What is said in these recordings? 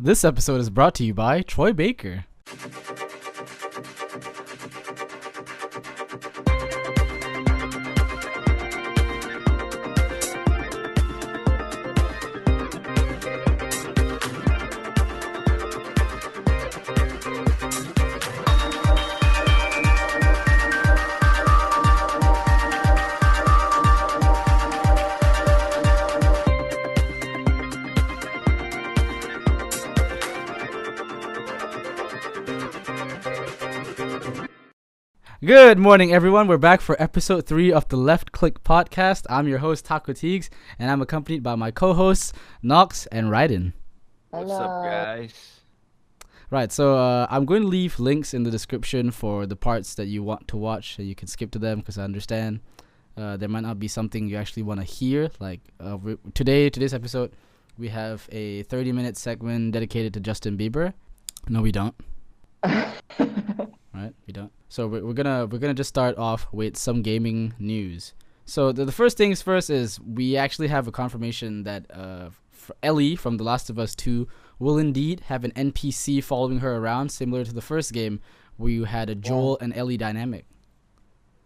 This episode is brought to you by Troy Baker. Good morning, everyone. We're back for episode 3 of the Left Click podcast. I'm your host, Taco Teagues, and I'm accompanied by my co-hosts, Nox and Raiden. What's up, guys? Right, so I'm going to leave links in the description for the parts that you want to watch, so you can skip to them, because I understand there might not be something you actually want to hear. Like today's episode, we have a 30-minute segment dedicated to Justin Bieber. No, we don't. Right, we don't. So we're gonna just start off with some gaming news. So the first things first is we actually have a confirmation that Ellie from The Last of Us 2 will indeed have an NPC following her around, similar to the first game where you had a Joel and Ellie dynamic.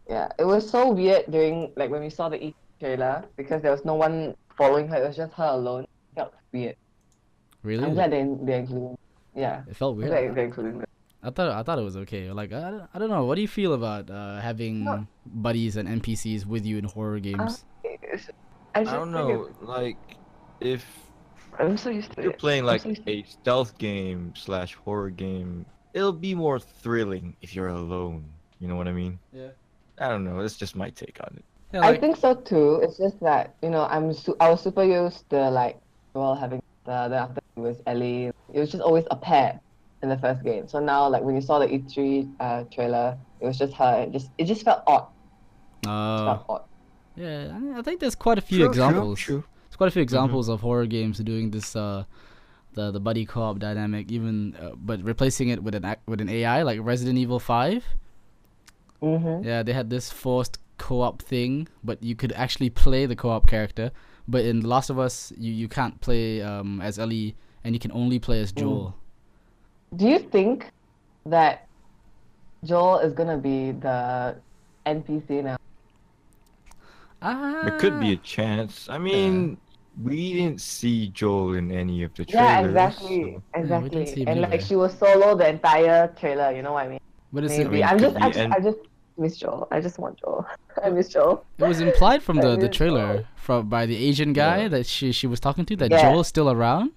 Yeah, it was so weird during when we saw the E trailer because there was no one following her. It was just her alone. It felt weird. Really? I'm glad they're including. Yeah. It felt weird. They're including that. I thought it was okay. Like I don't know. What do you feel about having buddies and NPCs with you in horror games? I don't know. Like, if I'm so used to you're it. playing like a stealth game / horror game, it'll be more thrilling if you're alone. You know what I mean? Yeah. I don't know. That's just my take on it. Yeah, I think so too. It's just that I was super used to having after it was Ellie. It was just always a pair in the first game. So now when you saw the E3 trailer, it was just her. It just felt odd. Felt odd. Yeah, I think there's quite a few examples. True. There's quite a few examples of horror games doing this the buddy co-op dynamic, even but replacing it with an AI like Resident Evil 5. Mm-hmm. Yeah, they had this forced co-op thing, but you could actually play the co-op character. But in The Last of Us, you can't play as Ellie, and you can only play as Joel. Do you think that Joel is gonna be the NPC now? There could be a chance. I mean, we didn't see Joel in any of the Yeah, trailers. exactly. So. Yeah, we didn't see him And either. she was solo the entire trailer. You know what I mean? But it's Maybe. I mean, I just miss Joel. I just want Joel. I miss Joel. It was implied from the Joel. trailer by the Asian guy that she was talking to that Yeah. Joel's still around.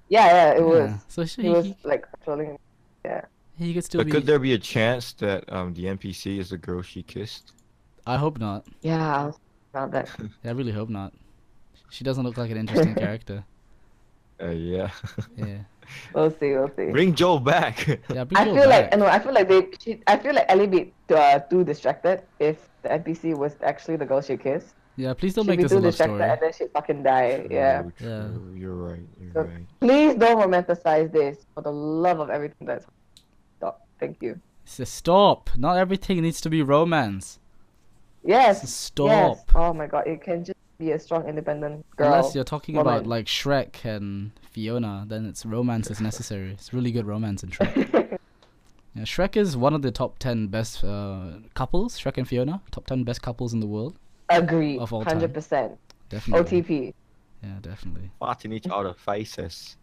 Yeah, it was. Yeah. So He was trolling. Yeah. he could still But be. could there be a chance that the NPC is the girl she kissed? I hope not. Yeah, not that. I really hope not. She doesn't look like an interesting character. Yeah. Yeah. We'll see. Bring Joel back. Yeah. bring I Joel feel back. I feel like Ellie be too distracted if the NPC was actually the girl she kissed. Yeah. Please don't She'd make be this a too love distracted story. and then she'd fucking die. Yeah. Yeah. True. You're right. So- You're right. Please don't romanticize this for the love of everything that's. Stop. Thank you. Stop. Not everything needs to be romance. Yes. Stop. Yes. Oh my god, it can just be a strong, independent girl. Unless you're talking woman. about like Shrek and Fiona, then it's romance is necessary. It's really good romance in Shrek. Yeah, Shrek is one of the top 10 best couples. Shrek and Fiona, top 10 best couples in the world. Agree. Of all time. 100%. Definitely. OTP. Yeah, definitely. Farting each other faces.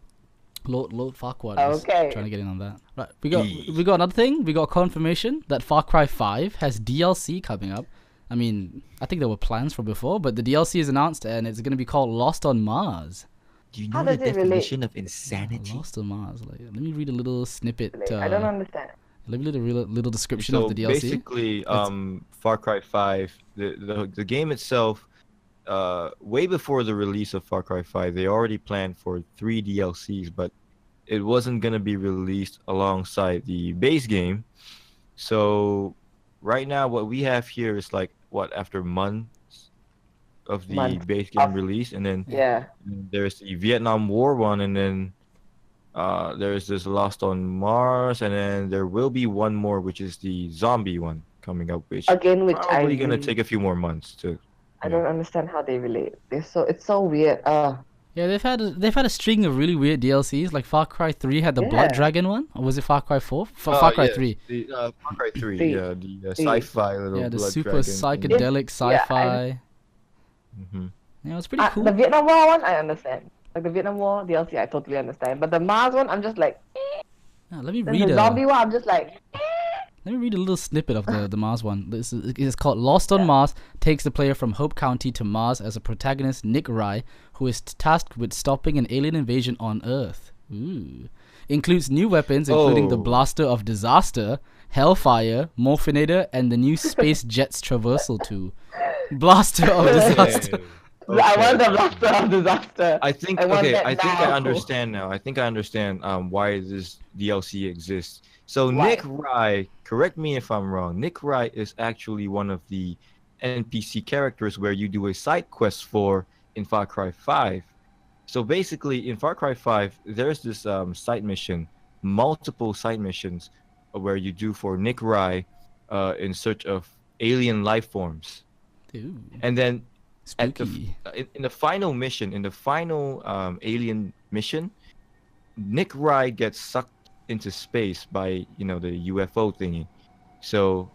Lord Farquaad is Okay. trying to get in on that. Right, we got another thing. We got confirmation that Far Cry 5 has DLC coming up. I mean, I think there were plans for before, but the DLC is announced and it's going to be called Lost on Mars. Do you How know the does it relate? definition of insanity? Lost on Mars. Let me read a little snippet. I don't understand. Let me read a little description So of the DLC. basically, Far Cry 5, the game itself, way before the release of Far Cry 5, they already planned for 3 DLCs, but it wasn't gonna be released alongside the base game. So right now, what we have here is after months of the base game release, and then Yeah. there's the Vietnam War one, and then there's this Lost on Mars, and then there will be one more, which is the zombie one coming up, which Again, which probably gonna really- take a few more months to. I don't understand how they relate. It's so weird. Yeah, they've had a string of really weird DLCs. Like Far Cry 3 had the Blood Yeah. Dragon one, or was it Far Cry 4? Far Cry yes, 3. The Far Cry 3, See. yeah, the See. sci-fi little Yeah, the blood super dragon thing. psychedelic sci-fi. Mhm. Yeah, it was pretty The cool. Vietnam War one, I understand. Like the Vietnam War DLC, I totally understand. But the Mars one, I'm just like. Yeah, let me Then read the zombie one, I'm just like. Let me read a little snippet of the Mars one. This is called Lost on Mars, takes the player from Hope County to Mars as a protagonist, Nick Rye, who is tasked with stopping an alien invasion on Earth. Ooh. Includes new weapons, including the Oh. Blaster of Disaster, Hellfire, Morphinator, and the new Space Jets Traversal 2. Blaster of Disaster. I want the Okay. Blaster of Disaster. I think I want okay. that I think I now. understand now. I think I understand why this DLC exists. So Why? Nick Rye, correct me if I'm wrong. Nick Rye is actually one of the NPC characters where you do a side quest for in Far Cry 5. So basically, in Far Cry 5, there's this side mission, multiple side missions, where you do for Nick Rye, in search of alien life forms, Ooh, and then at the spooky. in the final mission, in the final alien mission, Nick Rye gets sucked into space by the UFO thingy. So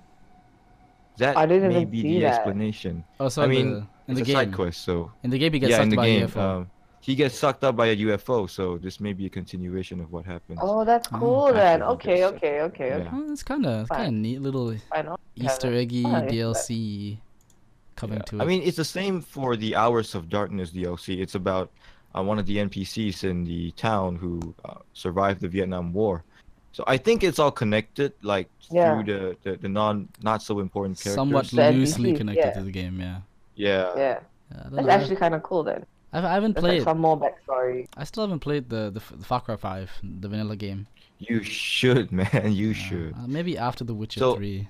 that I didn't may even be see the that. explanation. Oh, so I in mean, the it's a game. side quest, so In the game, he gets yeah, in sucked the by a game, UFO. he gets sucked up by a UFO. So this may be a continuation of what happens. Oh, that's Oh, cool after then. he Okay, gets sucked okay, up. okay, okay. Yeah. Oh, it's kind of Fine. neat little I know. Easter eggy Fine. DLC coming Yeah. to I it. mean, it's the same for the Hours of Darkness DLC. It's about one of the NPCs in the town who survived the Vietnam War. So I think it's all connected, like Yeah. through the not so important Somewhat characters. The loosely NPCs, connected yeah. to the game, yeah. Yeah. Yeah. I don't That's know. actually kind of cool then. I haven't There's like played. some more backstory. I still haven't played the Far Cry 5, the vanilla game. You should, man. You should. Maybe after The Witcher So- 3.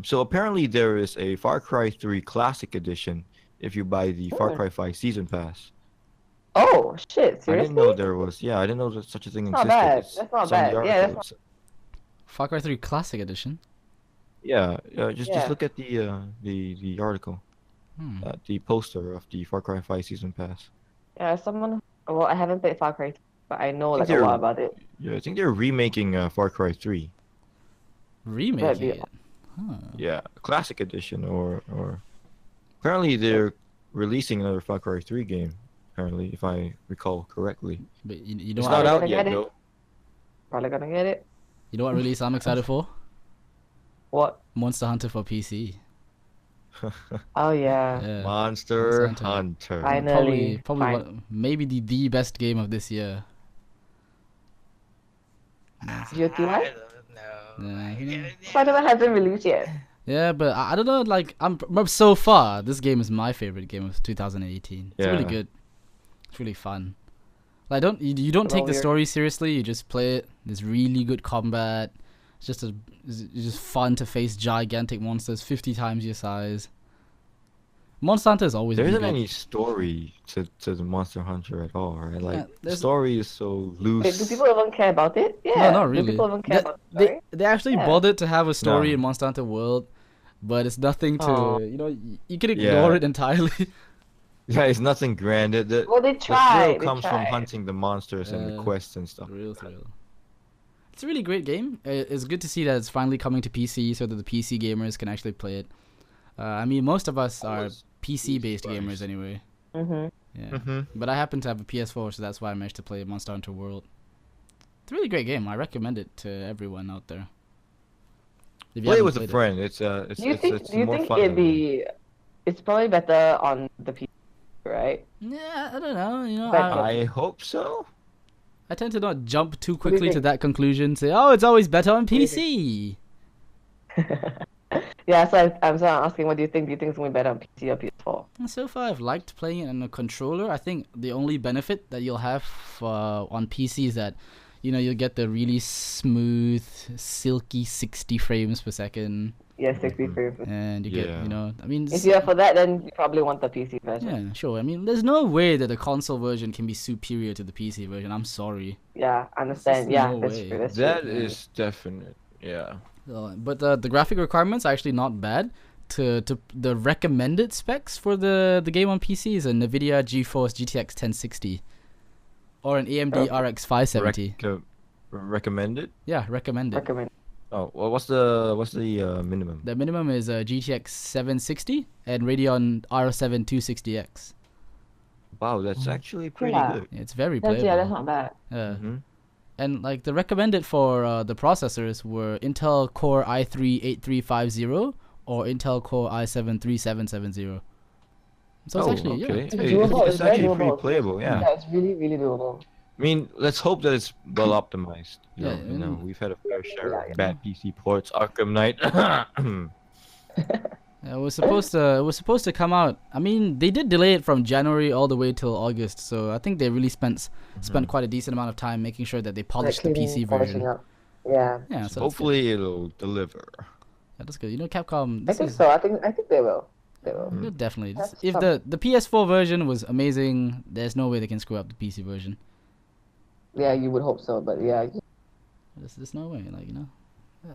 So apparently there is a Far Cry 3 Classic Edition if you buy the Far Hmm. Cry 5 Season Pass. Oh shit! I Seriously? didn't know there was. Yeah, I didn't know that such a thing Not existed. bad. It's, That's not it's on the bad. Yeah, article. that's Far Cry 3 Classic Edition. Yeah, just Yeah. look at the article, Hmm. the poster of the Far Cry 5 Season Pass. Yeah, as someone. Well, I haven't played Far Cry, 3, but I know I think like a lot they're- about it. Yeah, I think they're remaking Far Cry 3. Remaking be- it. Huh. Yeah, Classic Edition or apparently they're releasing another Far Cry 3 game. Apparently, if I recall correctly. But you know It's what? not out gonna yet get it? though. Probably gonna get it. You know what release I'm excited for? What? Monster Hunter for PC. Oh yeah. Yeah. Monster Monster Hunter. Finally. Probably Fine. maybe the best game of this year. GOTY? Yeah, you know. Spider-Man hasn't released yet. Yeah, but I don't know. Like but so far, this game is my favorite game of 2018. It's really Yeah. good. It's really fun. Like you don't take the Weird. story seriously. You just play it. There's really good combat. It's just fun to face gigantic monsters 50 times your size. Monster Hunter is always There been isn't good. any story to the Monster Hunter at all, right? Like the there's- story is so loose. Wait, do people even care about it? Yeah. No, not really. Do people even care about the They story? they actually Yeah. bothered to have a story No. in Monster Hunter World, but it's nothing to Aw. you can ignore Yeah. it entirely. Yeah, it's nothing grand. The Well, they thrill tried. They comes from tried. hunting the monsters and the quests and stuff. Real thrill. It's a really great game. It's good to see that it's finally coming to PC so that the PC gamers can actually play it. I mean, most of us are was PC-based surprised. gamers anyway. Mhm. Yeah. Mm-hmm. But I happen to have a PS4, so that's why I managed to play Monster Hunter World. It's a really great game. I recommend it to everyone out there. If you Play it haven't with a played friend. It's it's Do you think? it's Do you more think fun. it'd that way. be? It's probably better on the PC, right? Yeah, I don't know. You know, But- I hope so. I tend to not jump too do you quickly to think? that conclusion. Say, oh, it's always better on do you PC. Yeah, so I'm asking, what do you think? Do you think it's gonna be better on PC or PS4? And so far, I've liked playing it on a controller. I think the only benefit that you'll have on PC is that, you'll get the really smooth, silky 60 frames per second, Yeah, 60 Mhm. frames. and you get, Yeah. I mean, If you're for that, then you probably want the PC version. yeah, sure. I mean, there's no way that the console version can be superior to the PC version. I'm sorry. Yeah, understand. There's Yeah, no that's way. true. That's That true. is definite. Yeah. But the graphic requirements are actually not bad. to the recommended specs for the game on PC is a NVIDIA GeForce GTX 1060 or an AMD RX 570. Recommended? Yeah, recommended. Recommend. Oh, well, what's the minimum? The minimum is a GTX 760 and Radeon R7 260X. Wow, that's actually pretty Yeah. good. It's very playable. That's not bad. Mm-hmm. And like the recommended for the processors were Intel Core i3-8350 or Intel Core i7-3770. So it's actually okay. It's Hey, doable. it's It's very actually pretty doable. playable, yeah. Yeah, it's really, really doable. I mean, let's hope that it's well optimized. Yeah, You know, we've had a fair share Yeah, of bad PC ports. Arkham Knight. it was supposed to come out. I mean, they did delay it from January all the way till August. So I think they really spent quite a decent amount of time making sure that they polished the PC Polishing version. up. Yeah. Yeah, so that's good. Hopefully it'll deliver. Yeah, that's good. You know, Capcom. I think so. I think they will. They will. Yeah, definitely. That's If tough. the PS4 version was amazing, there's no way they can screw up the PC version. Yeah, you would hope so, but yeah. There's no way, like, you know. Yeah.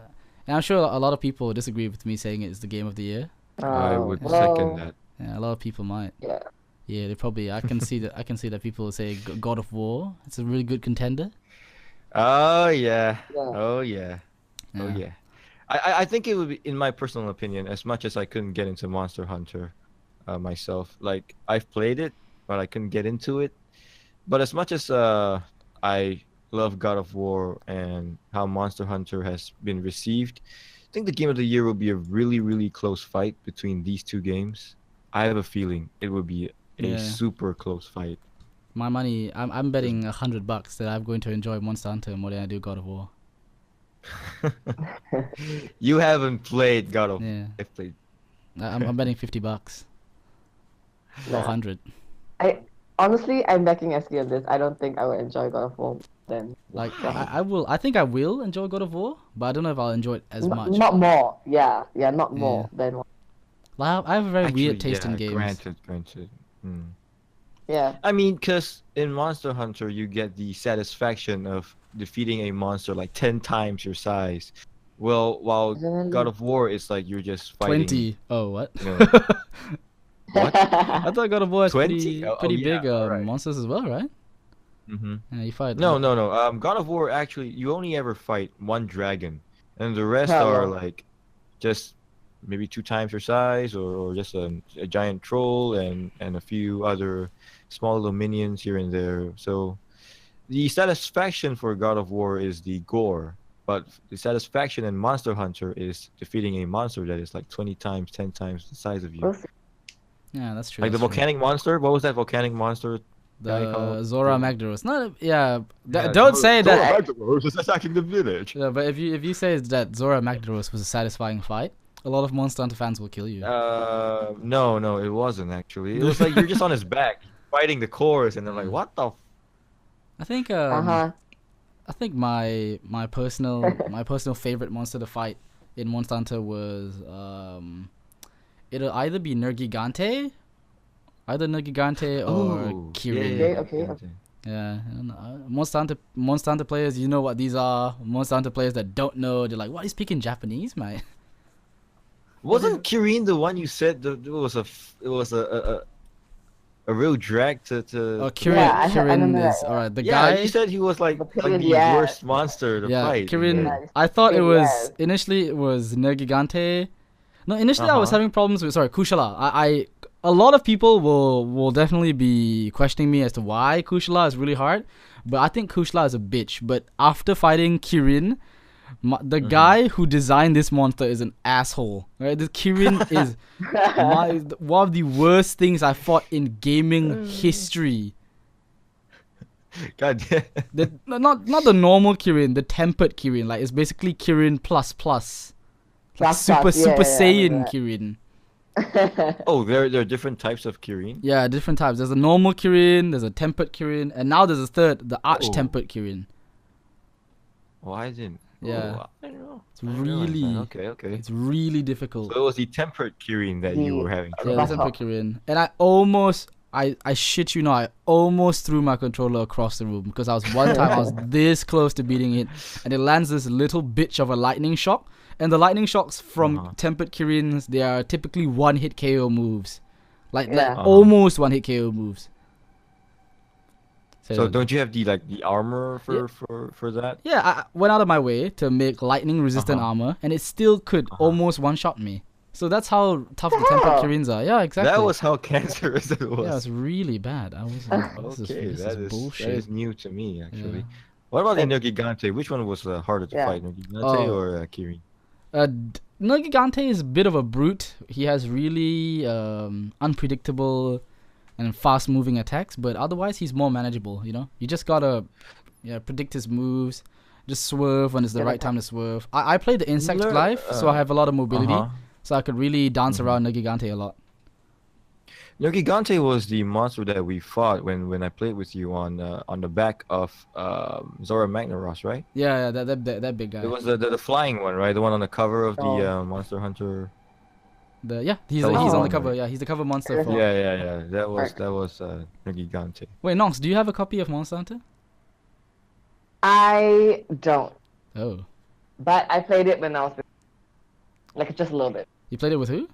And I'm sure a lot of people disagree with me saying it's the game of the year. I would well, second that. Yeah, a lot of people might. Yeah. Yeah, they probably. I can see that. I can see that people say God of War. It's a really good contender. Oh yeah. Yeah. Oh yeah. Oh yeah. I think it would be, in my personal opinion, as much as I couldn't get into Monster Hunter myself. Like, I've played it, but I couldn't get into it. But as much as I love God of War and how Monster Hunter has been received, I think the game of the year will be a really, really close fight between these two games. I have a feeling it will be a super close fight. My money. I'm betting $100 that I'm going to enjoy Monster Hunter more than I do God of War. You haven't played God of War. Yeah. I've played. I'm betting $50 or 100. Honestly, I'm backing SK on this. I don't think I will enjoy God of War then. Like I will. I think I will enjoy God of War, but I don't know if I'll enjoy it as much. Not more. Yeah, not more than. Like, I have a very weird taste in games. Granted. Hmm. Yeah. I mean, because in Monster Hunter, you get the satisfaction of defeating a monster like 10 times your size. Well, while God of War is like you're just fighting. 20. Oh, what? You know, what? I thought God of War is 20? pretty Yeah, big alright. monsters as well, right? Mm-hmm. Yeah, you fight. No. God of War, actually, you only ever fight one dragon, and the rest Oh, are wow. like just maybe 2 times your size, or just a giant troll and a few other small little minions here and there. So the satisfaction for God of War is the gore, but the satisfaction in Monster Hunter is defeating a monster that is like 20 times, 10 times the size of you. Yeah, that's true. Like the that's true. volcanic monster. What was that volcanic monster? The Zora Magdaros. Not Yeah, don't say that. Magdaros is attacking the village. Yeah, but if you say that Zora Magdaros was a satisfying fight, a lot of Monster Hunter fans will kill you. No, it wasn't actually. It was like you're just on his back fighting the chorus, and they're like, "What the?" I think Uh-huh. I think my personal favorite monster to fight in Monster Hunter was it'll either be Nergigante or Kirin. Okay. Yeah, and, Monster Hunter players, you know what these are. Monster Hunter players that don't know, they're like, "What, he's speaking Japanese, mate?" Wasn't Kirin the one you said it was a real drag to? Oh, Kirin, Yeah, I Kirin remember is that, alright. The Yeah, guy. you said he was like the yeah. worst monster to Yeah, fight. Kirin. Yeah. I thought it was Yeah. initially it was Nergigante. No, initially I was Uh-huh. having problems with Kushala. A lot of people will definitely be questioning me as to why Kushala is really hard, but I think Kushala is a bitch. But after fighting Kirin, the guy who designed this monster is an asshole. Right? This Kirin is one of the worst things I fought in gaming history. God damn. Not the normal Kirin, the tempered Kirin. Like, it's basically Kirin plus. Like Super Saiyan Kirin. Oh, there are different types of Kirin. Yeah, different types. There's a normal Kirin, there's a tempered Kirin, and now there's a third, the arch tempered Kirin. Oh, I didn't. Yeah. Oh, I don't know. It's I didn't realize really, that. Okay. it's really difficult. So it was the tempered Kirin that you were having Yeah, trouble the That's with. tempered Kirin, and I almost I shit you not, I almost threw my controller across the room because I was this close to beating it, and it lands this little bitch of a lightning shock. And the lightning shocks from tempered Kirins, they are typically one hit KO moves, like almost one hit KO moves. So don't you have the armor for that? Yeah, I went out of my way to make lightning resistant armor, and it still could almost one shot me. So that's how tough the tempered Kirins are. Yeah, exactly. That was how cancerous it was. Yeah, it's really bad. I was like, this is bullshit. That is new to me, actually. What about the Nergigante? which one was harder to fight, Nergigante or Kirin? Nergigante is a bit of a brute. He has really unpredictable and fast-moving attacks, but otherwise he's more manageable. You know, you just gotta predict his moves, just swerve when it's the right time to swerve. I play the insect life, so I have a lot of mobility. So I could really dance around Nergigante a lot. Nergigante was the monster that we fought when I played with you on the back of Zora Magnaros, right? Yeah, that big guy. It was the flying one, right? The one on the cover of the Monster Hunter. He's on the cover. Yeah, he's the cover monster. For... Yeah. That was Nergigante. Wait, Nox, do you have a copy of Monster Hunter? I don't. Oh. But I played it when I was like just a little bit. You played it with who?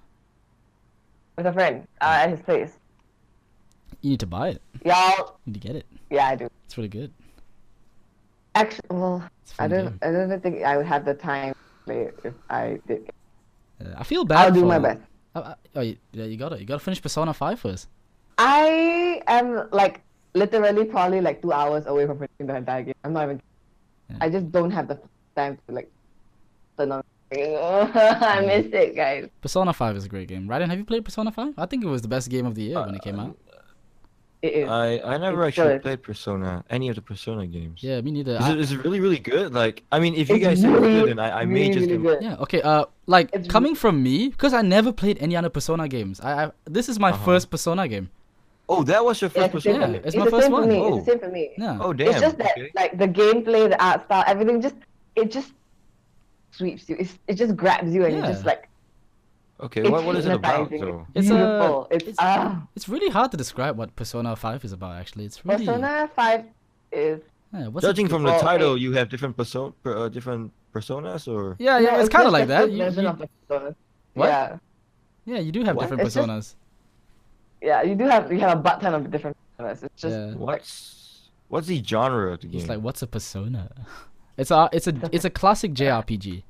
With a friend at his place. You need to buy it. Y'all. You need to get it. Yeah, I do. It's really good. Actually, well, I don't think I would have the time to play it if I did. I feel bad. I'll do my best. You gotta finish Persona 5 first. I am like literally probably like 2 hours away from finishing the entire game. I'm not even. Yeah. I just don't have the time to like turn on. I missed it, guys. Persona 5 is a great game. Raiden, have you played Persona 5? I think it was the best game of the year when it came out. It is. I never actually played Persona, any of the Persona games. Yeah, me neither. Is it really, really good? Like, I mean, if you guys say it's good, then I may just... Really yeah, okay, like, coming from me, because I never played any other Persona games. This is my first Persona game. Oh, that was your first Persona game? It's my first one. It's the same for me. Yeah. Oh, damn. It's just that, like, the gameplay, the art style, everything it just sweeps you. It just grabs you and you just like... Okay, what is it about, though? It's beautiful. It's really hard to describe what Persona 5 is about, actually. It's really... Persona 5 is... Judging from the title, you have different personas, or... Yeah, it's kind of like that. What? Yeah, you do have different personas. Yeah, you have a butt ton of different personas. It's just... What's the genre of the game? It's like, what's a persona? It's a classic JRPG.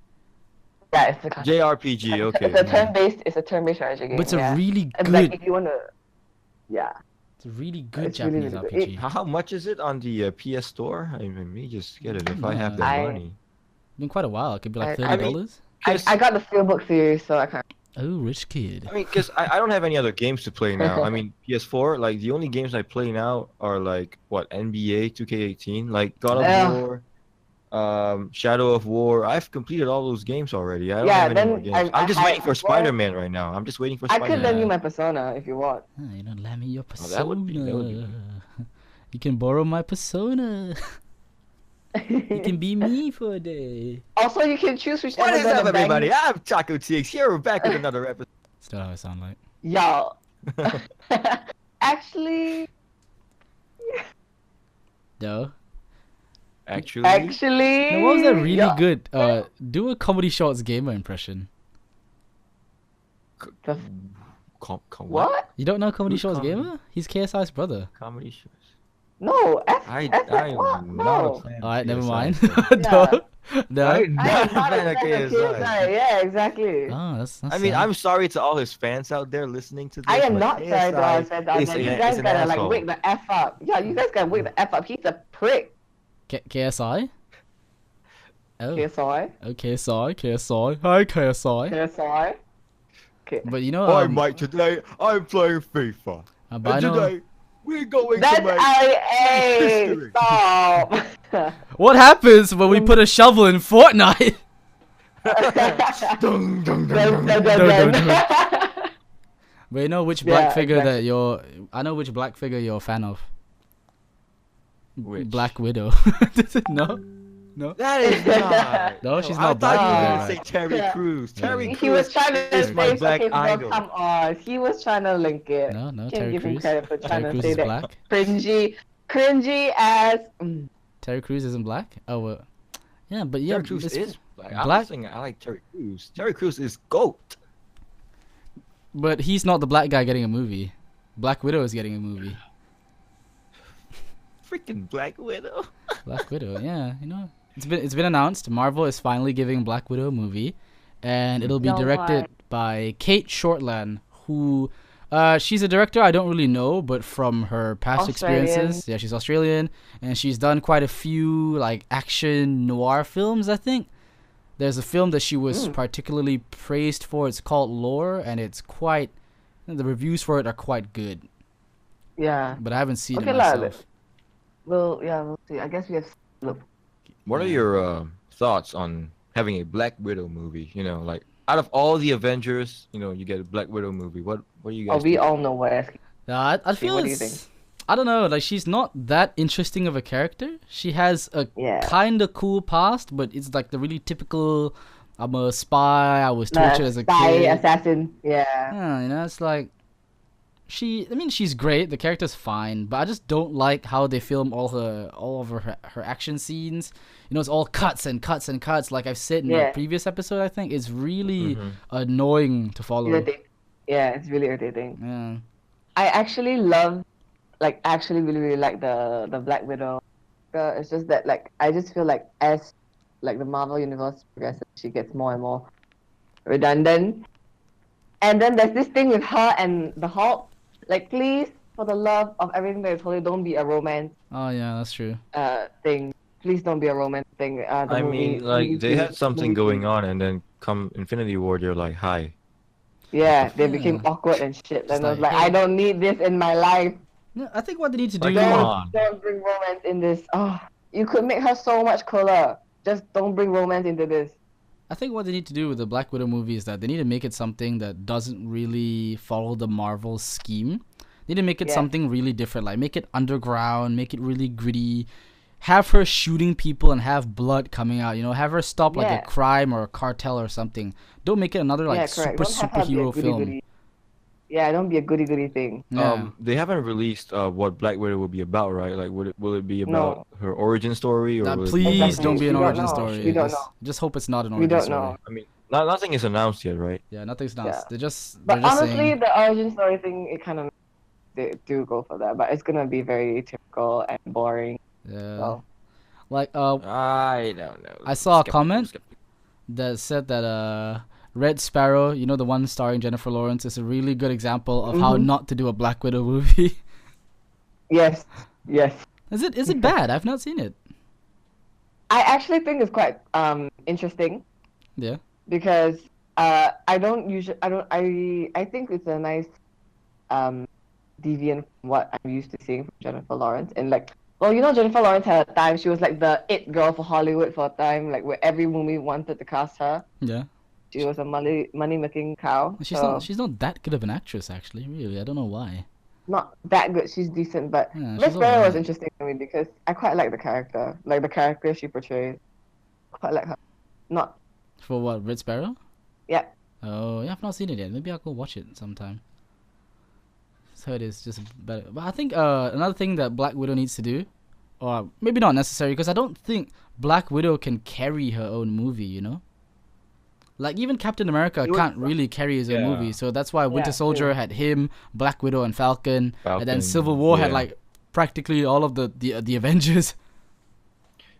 Yeah, it's a classic JRPG. Okay. It's a turn-based strategy game. But it's a really good. Like, if you wanna, it's a really good Japanese RPG. How much is it on the PS Store? I may just get it if I have the money. It's been quite a while. It could be like $30. I got the Steelbook series, so I can't. Oh, rich kid. I mean, because I don't have any other games to play now. I mean, PS4, like, the only games I play now are, like, what, NBA 2K18, like, God of War, Shadow of War. I've completed all those games already. I don't have any more games. I'm just waiting for Spider-Man right now. I'm just waiting for Spider-Man. I could lend you my Persona if you want. You don't lend me your Persona. That would be You can borrow my Persona. You can be me for a day. Also, you can choose which. What is up, everybody? I'm Taco TX here. We're back with another episode. Still how I sound like. Y'all. Actually. No. Actually. No, what was that really good? Do a Comedy Shorts gamer impression. What? You don't know Comedy Shorts gamer? He's KSI's brother. Comedy Shorts. No, I am not a fan. Alright, never mind. No. I'm not a fan of KSI. Yeah, exactly. Oh, that's I mean, I'm sorry to all his fans out there listeing to this. I am not sorry to all his fans out there. You guys gotta like wake the F up. Yeah, you guys gotta wake the F up. He's a prick. KSI? Oh. KSI? Oh, KSI. Hi, KSI. KSI? Okay. But you know... Hi, Mike. Today, I'm playing FIFA. And today, we're going to make history. Stop. What happens when we put a shovel in Fortnite? Dun, dun, dun, dun, dun, dun. But you know which black figure that you're... I know which black figure you're a fan of. Which? Black Widow. No? No. That is not. No, she's I not thought black. you were Yeah, gonna say right. Terry Yeah. Crews. Terry Yeah. He was Crews trying to is say, my black okay, bro, idol. come on. He was trying to link it. No, no, Can't Terry give him Crews. credit for trying Terry to Crews say is that black. cringy as. Terry Crews isn't black. Oh well. Yeah, but yeah, Terry Crews it's is black. I'm black- not saying I like Terry Crews. Terry Crews is GOAT. But he's not the black guy getting a movie. Black Widow is getting a movie. Freaking Black Widow. Black Widow, yeah, you know, it's been announced. Marvel is finally giving Black Widow a movie, and it'll be No, directed why? by Kate Shortland, who, she's a director I don't really know, but from her past Australian. experiences, yeah, she's Australian, and she's done quite a few like action noir films. I think there's a film that she was particularly praised for. It's called Lore, and it's quite. The reviews for it are quite good, Yeah. but I haven't seen Okay, it lah, myself. We'll see. I guess we have. Look. What are your thoughts on having a Black Widow movie? You know, like out of all the Avengers, you know, you get a Black Widow movie. What do you guys? Oh, we think? all know what asking. I feel what do you it's, I don't know, like she's not that interesting of a character. She has a Yeah. kind of cool past, but it's like the really typical, I'm a spy, I was tortured as a Spy, kid. assassin. Yeah. Yeah, you know, it's like I mean, she's great. The character's fine, but I just don't like how they film all of her action scenes. You know, it's all cuts and cuts and cuts. Like I've said in the Yeah. previous episode, I think it's really Mhm. annoying to follow. Irritating. Yeah, it's really irritating. Yeah. I actually really like the Black Widow. It's just that like I just feel like as like the Marvel universe progresses, she gets more and more redundant. And then there's this thing with her and the Hulk. Like, please, for the love of everything that is holy, don't be a romance Oh yeah, that's true. thing. Please don't be a romance thing. The I movie, mean, like movie they two- had something movie going two. on, and then come Infinity War, they're like, "Hi." Yeah, they became Yeah. awkward and shit. And I was like, like, hey. I don't need this in my life. No, I think what they need to do. Like, come on. Don't bring romance in this. Oh, you could make her so much cooler. Just don't bring romance into this. I think what they need to do with the Black Widow movie is that they need to make it something that doesn't really follow the Marvel scheme. They need to make it Yeah. something really different, like make it underground, make it really gritty. Have her shooting people and have blood coming out, you know, have her stop like Yeah. a crime or a cartel or something. Don't make it another like Yeah, correct. super Don't have her be a superhero film. goody-goody. Yeah, don't be a goody thing. Yeah. They haven't released what Black Widow will be about, right? Like, will it be about her origin story, or will it be Please Exactly. don't be an We don't origin know. story. We don't Just, know. just hope it's not an We origin don't story. know. I mean, nothing is announced yet, right? Yeah, nothing's announced. Yeah. They're just But just honestly, saying. the origin story thing, it kind of they do go for that, but it's gonna be very typical and boring. Yeah. So Like I don't know. I saw a Skeptical, comment skeptical. that said that Red Sparrow, you know, the one starring Jennifer Lawrence, is a really good example of how Mhm. not to do a Black Widow movie. yes. Is it bad? I've not seen it. I actually think it's quite interesting Yeah. because I think it's a nice deviant from what I'm used to seeing from Jennifer Lawrence. And like, well, you know, Jennifer Lawrence had a time, she was like the it girl for Hollywood for a time, like where every movie wanted to cast her. Yeah. She was a money making cow. She's not that good of an actress actually, really. I don't know why. Not that good. She's decent, but Yeah, Miss she's Sparrow was alright. interesting to me because I quite like the character, like the character she portrays. Quite like her. Not For what, Red Sparrow? yeah. Oh, yeah, I've not seen it yet. Maybe I'll go watch it sometime. So it is just better. But I think another thing that Black Widow needs to do, or maybe not necessary, because I don't think Black Widow can carry her own movie, you know? Like, even Captain America It was- can't really carry his own Yeah. movie, so that's why Winter Yeah, Soldier true. had him, Black Widow, and Falcon, and then Falcon, Civil War had, yeah. like, practically all of the Avengers.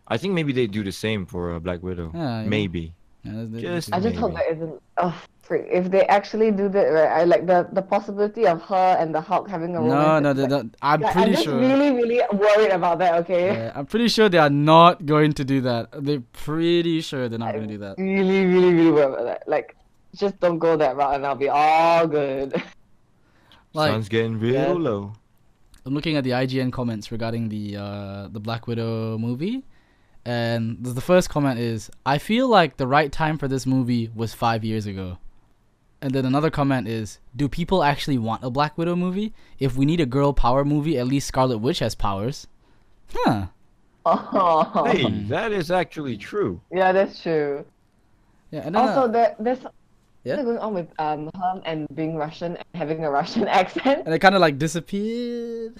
I think maybe they do the same for Black Widow. Yeah, yeah. Maybe. Yeah, Just- I just hope Maybe. that isn't. Oh, freak. If they actually do that, right? I like the possibility of her and the Hulk having a no, romance. no, like, they don't. I'm like, pretty I'm just sure. really worried about that. Okay. Yeah, I'm pretty sure they are not going to do that. They're pretty sure they're not going to do that. Really worried about that. Like, just don't go that route, and I'll be all good. Like, Sun's getting real Yeah. low. I'm looking at the IGN comments regarding the Black Widow movie, and the first comment is, "I feel like the right time for this movie was 5 years ago." And then another comment is, "Do people actually want a Black Widow movie? If we need a girl power movie, at least Scarlet Witch has powers." Huh. Oh. Hey, that is actually true. Yeah, that's true. Yeah, and then Also, there's yeah, something going on with her and being Russian and having a Russian accent. and it kind of like disappeared.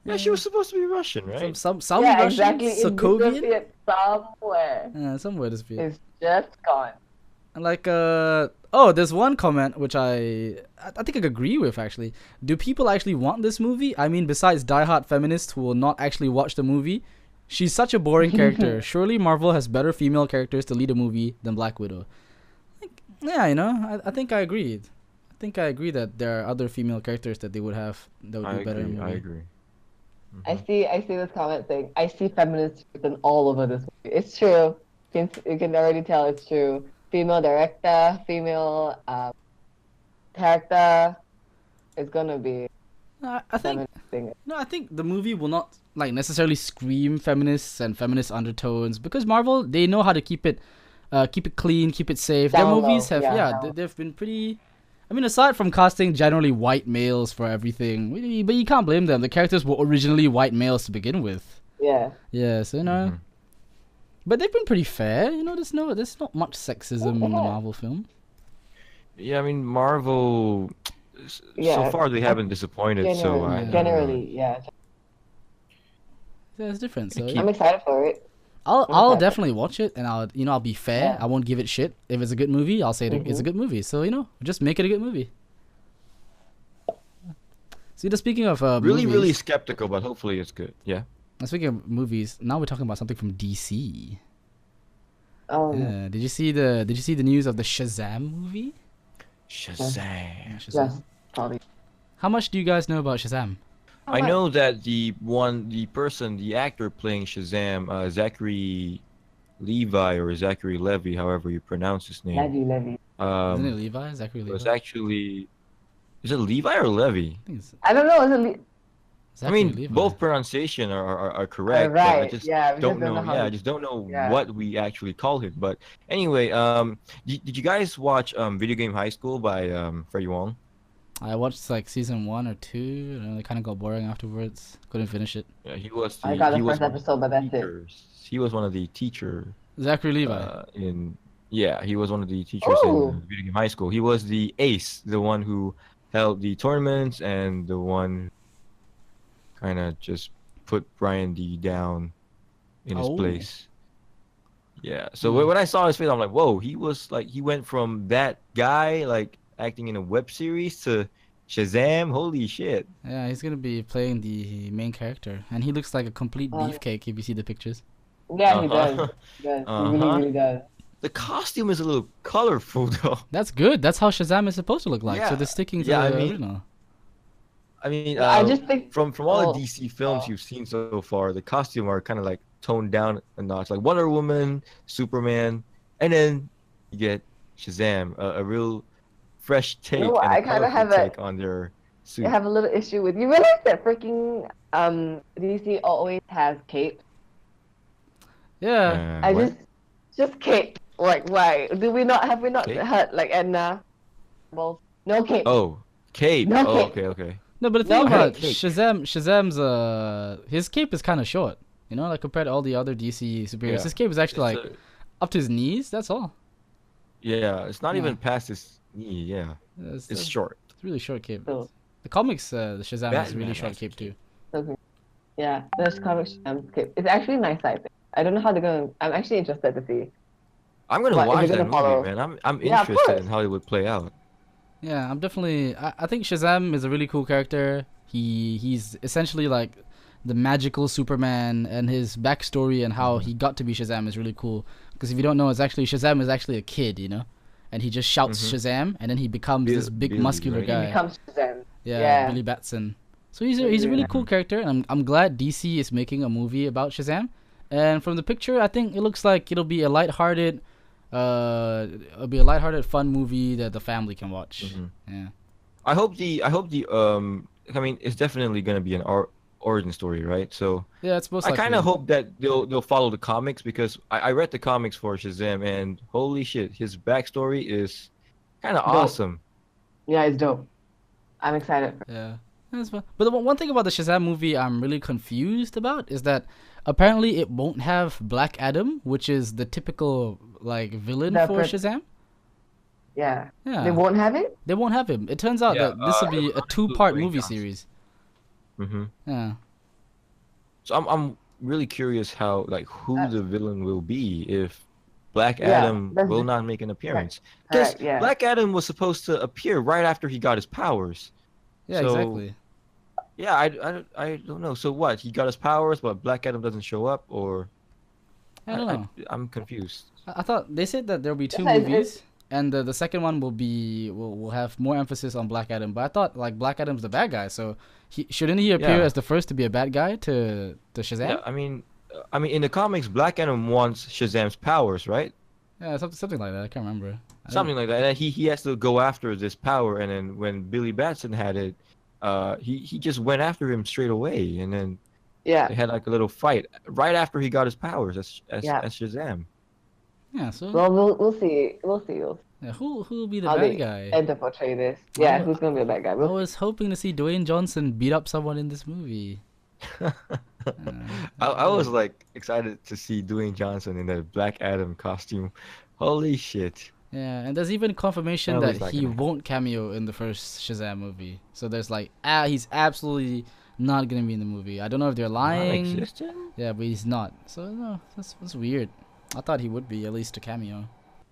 Yeah, she was supposed to be Russian, right? Some Yeah, Russian, exactly. It Sokovian, disappeared somewhere. somewhere disappeared. It's just gone. And like oh, there's one comment which I think I agree with actually. Do people actually want this movie? I mean, besides diehard feminists who will not actually watch the movie, she's such a boring character. Surely Marvel has better female characters to lead a movie than Black Widow. Like, yeah, you know, I think I agreed. I think I agree that there are other female characters that they would have that would be better in the movie. I agree. I see this comment saying, I see feminists written all over this movie. It's true. You can already tell it's true. Female director, female character. It's gonna be. I think I think the movie will not like necessarily scream feminists and feminist undertones because Marvel, they know how to keep it clean, keep it safe. Their Down movies low, have they've been pretty. I mean, aside from casting generally white males for everything, but you can't blame them. The characters were originally white males to begin with. Yeah. Yeah, so you know. But they've been pretty fair, you know. There's not much sexism in the Marvel film. Yeah, I mean Marvel. So far they haven't disappointed. Generally, yeah. Yeah, it's different. So I'm excited for it. I'll definitely watch it, and I'll be fair. I won't give it shit. If it's a good movie, I'll say it's a good movie. So just make it a good movie. See, speaking of really movies, skeptical, but hopefully it's good. Yeah. Speaking of movies, now we're talking about something from DC. Oh. Yeah. Did you see the news of the Shazam movie? Shazam. Yes, probably. How much do you guys know about Shazam? I know that the actor playing Shazam, Zachary Levi or Zachary Levy, however you pronounce his name. Levy. Isn't it Levi? Zachary Levi? Was actually, is it Levi or Levy? I don't know. Is it I mean, Levi. both pronunciation are correct. Right. But I just don't know. I just don't know what we actually call him. But anyway, did you guys watch Video Game High School by Freddie Wong? I watched like season 1 or 2, and it kind of got boring afterwards. Couldn't finish it. Yeah, he was. I got the first episode, but that's it. He was one of the teachers. Zachary Levi. He was one of the teachers in Video Game High School. He was the ace, the one who held the tournaments, and the one kind of just put Brian D down in his place. Yeah. So when I saw his face, I'm like, whoa! He went from that guy like acting in a web series to Shazam. Holy shit! Yeah, he's gonna be playing the main character, and he looks like a complete beefcake if you see the pictures. Yeah, he does. He really does. The costume is a little colorful though. That's good. That's how Shazam is supposed to look like. So they're sticking to the original. I mean, I just think from all the DC films you've seen so far, the costume are kind of like toned down a notch, like Wonder Woman, Superman, and then you get Shazam, a real fresh take and I a kind of have take on their suit. I have a little issue with. You realize that freaking DC always has cape. Yeah. I just cape. Like, why have we not cape? Heard like Edna? Well, no cape. Oh, cape. No cape. Okay. No, but the thing about Shazam's his cape is kind of short. You know, like compared to all the other DC superheroes, his cape is actually up to his knees. That's all. Yeah, it's not even past his knee. Yeah, it's short. It's really short cape. The comics, the Shazam has really short cape too. Okay. Yeah, there's comics Shazam's cape. It's actually nice, I think. I don't know how they're gonna. I'm actually interested to see. I'm gonna watch that movie, man. I'm interested in how it would play out. Yeah, I'm definitely. I think Shazam is a really cool character. He's essentially like the magical Superman, and his backstory and how he got to be Shazam is really cool. Because if you don't know, Shazam is actually a kid, you know, and he just shouts Shazam, and then he becomes this big muscular guy. He becomes Shazam. Yeah, Billy Batson. So he's a really cool character, and I'm glad DC is making a movie about Shazam. And from the picture, I think it looks like it'll be a lighthearted, fun movie that the family can watch. Yeah. I hope the I mean, it's definitely gonna be an origin story, right? So yeah, it's most. I kind of hope that they'll follow the comics, because I read the comics for Shazam, and holy shit, his backstory is kind of awesome. Yeah, it's dope. I'm excited. Yeah. That's fine. But the one thing about the Shazam movie I'm really confused about is that apparently it won't have Black Adam, which is the typical like villain The for per- Shazam. Yeah. Yeah. They won't have it? They won't have him. It turns out Yeah, that this will be it a will two-part include Dwayne movie Johnson. series. Mm-hmm. Yeah. So I'm really curious how like who That's- the villain will be if Black Yeah, Adam that's will the- not make an appearance. Because Correct, yeah. Black Adam was supposed to appear right after he got his powers. Yeah, So, exactly. Yeah, I don't know. So what? He got his powers, but Black Adam doesn't show up, or I don't know. I'm confused. I thought they said that there'll be two Yeah, movies, and the second one will have more emphasis on Black Adam. But I thought like Black Adam's the bad guy, so shouldn't he appear Yeah. as the first to be a bad guy to Shazam? Yeah, I mean, in the comics, Black Adam wants Shazam's powers, right? Yeah, something like that. I can't remember. Something like that. And he has to go after this power, and then when Billy Batson had it, he just went after him straight away, and then Yeah. they had like a little fight right after he got his powers as Yeah. Shazam. Yeah, so Well, we'll see. We'll see. yeah, who will be the How bad they guy? end to portray this. Yeah, Oh, who's gonna be the bad guy? I We'll was hoping to see Dwayne Johnson beat up someone in this movie. I was like excited to see Dwayne Johnson in that Black Adam costume. Holy shit. Yeah, and there's even confirmation That that was like he an- won't cameo in the first Shazam movie. So there's like, he's absolutely not gonna be in the movie. I don't know if they're lying. Non-existent? Yeah, but he's not. So no, that's weird. I thought he would be at least a cameo.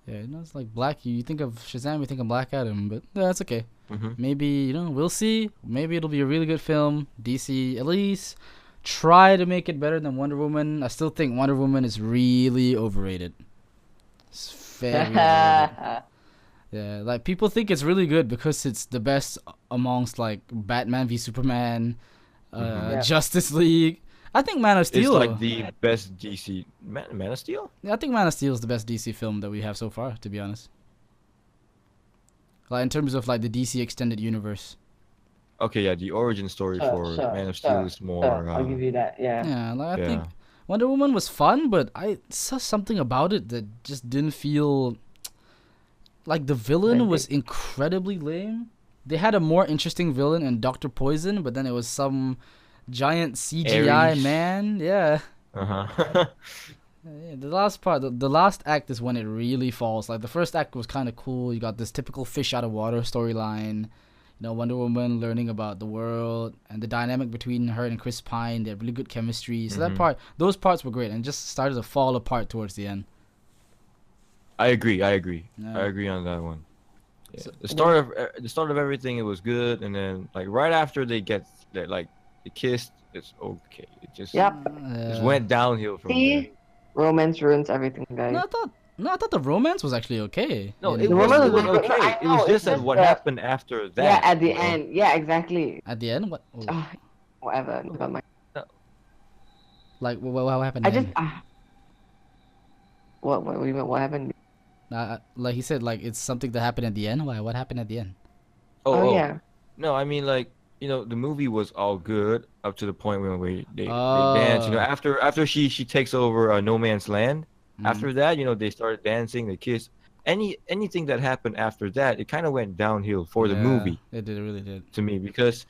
Yeah, it's like Black. You think of Shazam, you think of Black Adam, but yeah, that's okay. Mm-hmm. Maybe we'll see. Maybe it'll be a really good film. DC at least try to make it better than Wonder Woman. I still think Wonder Woman is really overrated. It's very overrated. Yeah, like people think it's really good because it's the best amongst like Batman v Superman, Mhm. Yeah. Justice League. I think Man of It's Steel. like the best DC Man of Steel? Yeah, I think Man of Steel is the best DC film that we have so far, to be honest. Like in terms of like the DC extended universe. Okay, yeah, the origin story for Man of Steel is more I'll give you that. Yeah. Yeah, like I yeah. think Wonder Woman was fun, but I saw something about it that just didn't feel like the villain was incredibly lame. They had a more interesting villain in Dr. Poison, but then it was some giant CGI Ares. man. Yeah. Uh-huh. Yeah, the last part, the last act is when it really falls. Like the first act was kind of cool. You got this typical fish out of water storyline. You know, Wonder Woman learning about the world and the dynamic between her and Chris Pine. They had really good chemistry. So that Mhm. part, those parts were great, and it just started to fall apart towards the end. I agree. Yeah. I agree on that one. Yeah. So- The start of everything, it was good, and then like right after they kissed, it's okay. It just Yep. just went downhill from there. See, romance ruins everything, guys. No, I thought the romance was actually okay. No, in- it The was woman was okay. good. I It was know, just it's that just what the- happened after that. Yeah, at the you know? end. Yeah, exactly. At the end, what? Oh, Ah, whatever. Never mind. like what happened? I then? just what do you mean? What happened? Like he said, like it's something that happened at the end. Why? What happened at the end? Oh, yeah. No, I mean like the movie was all good up to the point when they Oh. dance. After she takes over No Man's Land. Mm. After that, they started dancing, they kissed. Anything that happened after that, it kind of went downhill for the Yeah, movie It did. It really did. to me because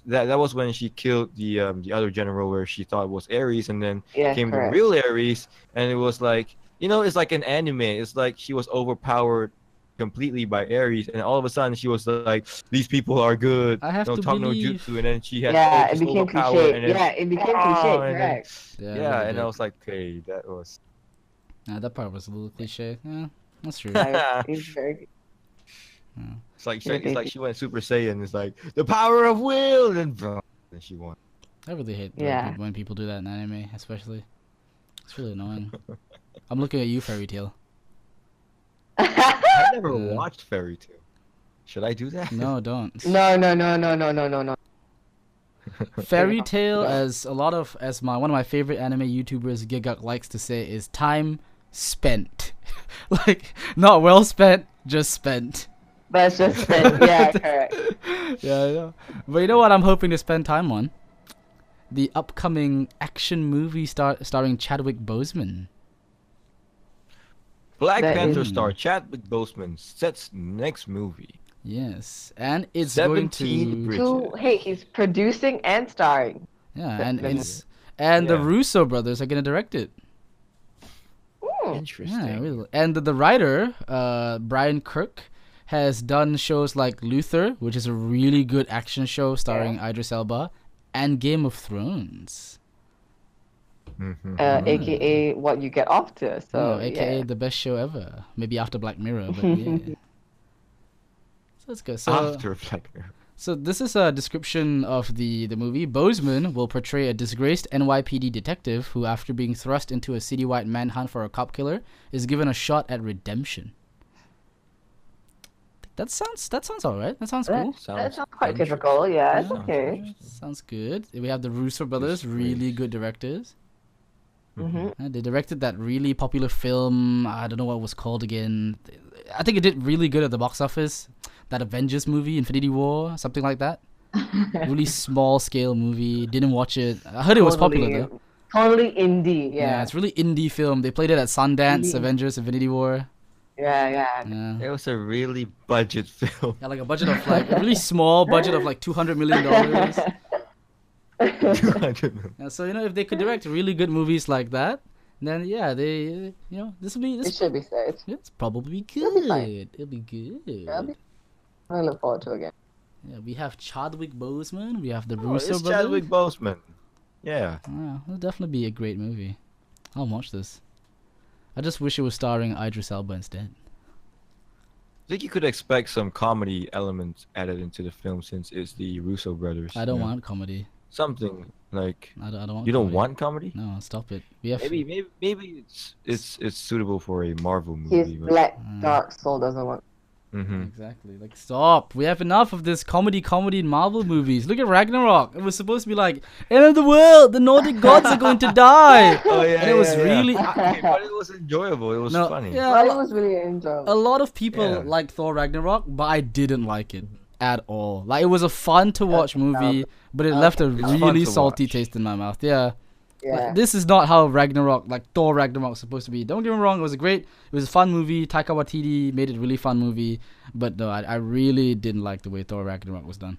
that was when she killed the other general where she thought was Ares, and then Yeah, came correct. the real Ares, and it was like it's like an anime. It's like she was overpowered completely by Ares, and all of a sudden she was like, "These people are good. I have no to talk no believe- jutsu," and then she had Yeah, it just became overpowered, cliche. and then, Yeah, it became Oh, cliche. and then- Correct. Yeah, it yeah, really and I did. was like, "Okay, that was." That part was a little cliche. Yeah, that's true. It's very. It's like Yeah, it's like she went Super Saiyan. It's like the power of will, and then she won. I really hate Yeah. when people do that in anime, especially. It's really annoying. I'm looking at you, Fairy Tail. I never Yeah. watched Fairy Tail. Should I do that? No, don't. No. Fairy Tail, as one of my favorite anime YouTubers, Gigak, likes to say, is time spent. Like, not well spent, just spent. But it's just yeah, correct. Yeah, I know. But you know what I'm hoping to spend time on? The upcoming action movie starring Chadwick Boseman. Black That Panther is- star Chadwick Boseman sets next movie. Yes, and it's going 17 to bridges. Hey, he's producing and starring. yeah, and Let me- it's and the Yeah. Russo brothers are gonna direct it. Interesting. Yeah, really. And the writer, Brian Kirk, has done shows like Luther, which is a really good action show starring Idris Elba, and Game of Thrones. Mhm. AKA what you get off to. So AKA yeah. the best show ever. Maybe after Black Mirror, but yeah. So that's good. So After Black Mirror. So this is a description of the movie. Boseman will portray a disgraced NYPD detective who, after being thrust into a citywide manhunt for a cop killer, is given a shot at redemption. That sounds alright. That sounds cool. That sounds quite typical. Yeah, it's Yeah. okay. Sounds good. We have the Russo brothers, really good directors. Mm-hmm. They directed that really popular film. I don't know what it was called again. I think it did really good at the box office. That Avengers movie, Infinity War, something like that. Really small scale movie. Didn't watch it. I heard it was popular though. Totally indie. Yeah. It's really indie film. They played it at Sundance, Indie. Avengers, Infinity War. Yeah. Yeah. It was a really budget film. Yeah, like a budget of like a really small budget of like $200 million. 200 million. Yeah, so if they could direct really good movies like that, then yeah, they this will be It should be said. it's probably It'll be fine. good. It'll be good. I look forward to it again. Yeah, we have Chadwick Boseman. We have the Oh, Russo it's brothers. Chadwick Boseman. Yeah. Yeah, it'll definitely be a great movie. I'll watch this. I just wish it was starring Idris Elba instead. I think you could expect some comedy elements added into the film since it's the Russo brothers. I don't you know? want comedy. Something like I don't want. you don't comedy. want comedy? No, stop it. We have Maybe it's suitable for a Marvel movie. His black Mm. dark soul doesn't want. Mm-hmm. Exactly. Like, stop. We have enough of this comedy in Marvel movies. Look at Ragnarok. It was supposed to be like, end of the world. The Nordic gods are going to die. Oh yeah, And it was really. Okay, but it was enjoyable. It was funny. Yeah, But a it lo- was really enjoyable. a lot of people Yeah. liked Thor Ragnarok, but I didn't like it at all. Like, it was a fun to watch movie, but it left a It's fun really to salty watch. taste in my mouth. Yeah. Yeah. Like, this is not how Ragnarok, like Thor Ragnarok, is supposed to be. Don't get me wrong, it was it was a fun movie. Taika Waititi made it a really fun movie, but no, I really didn't like the way Thor Ragnarok was done.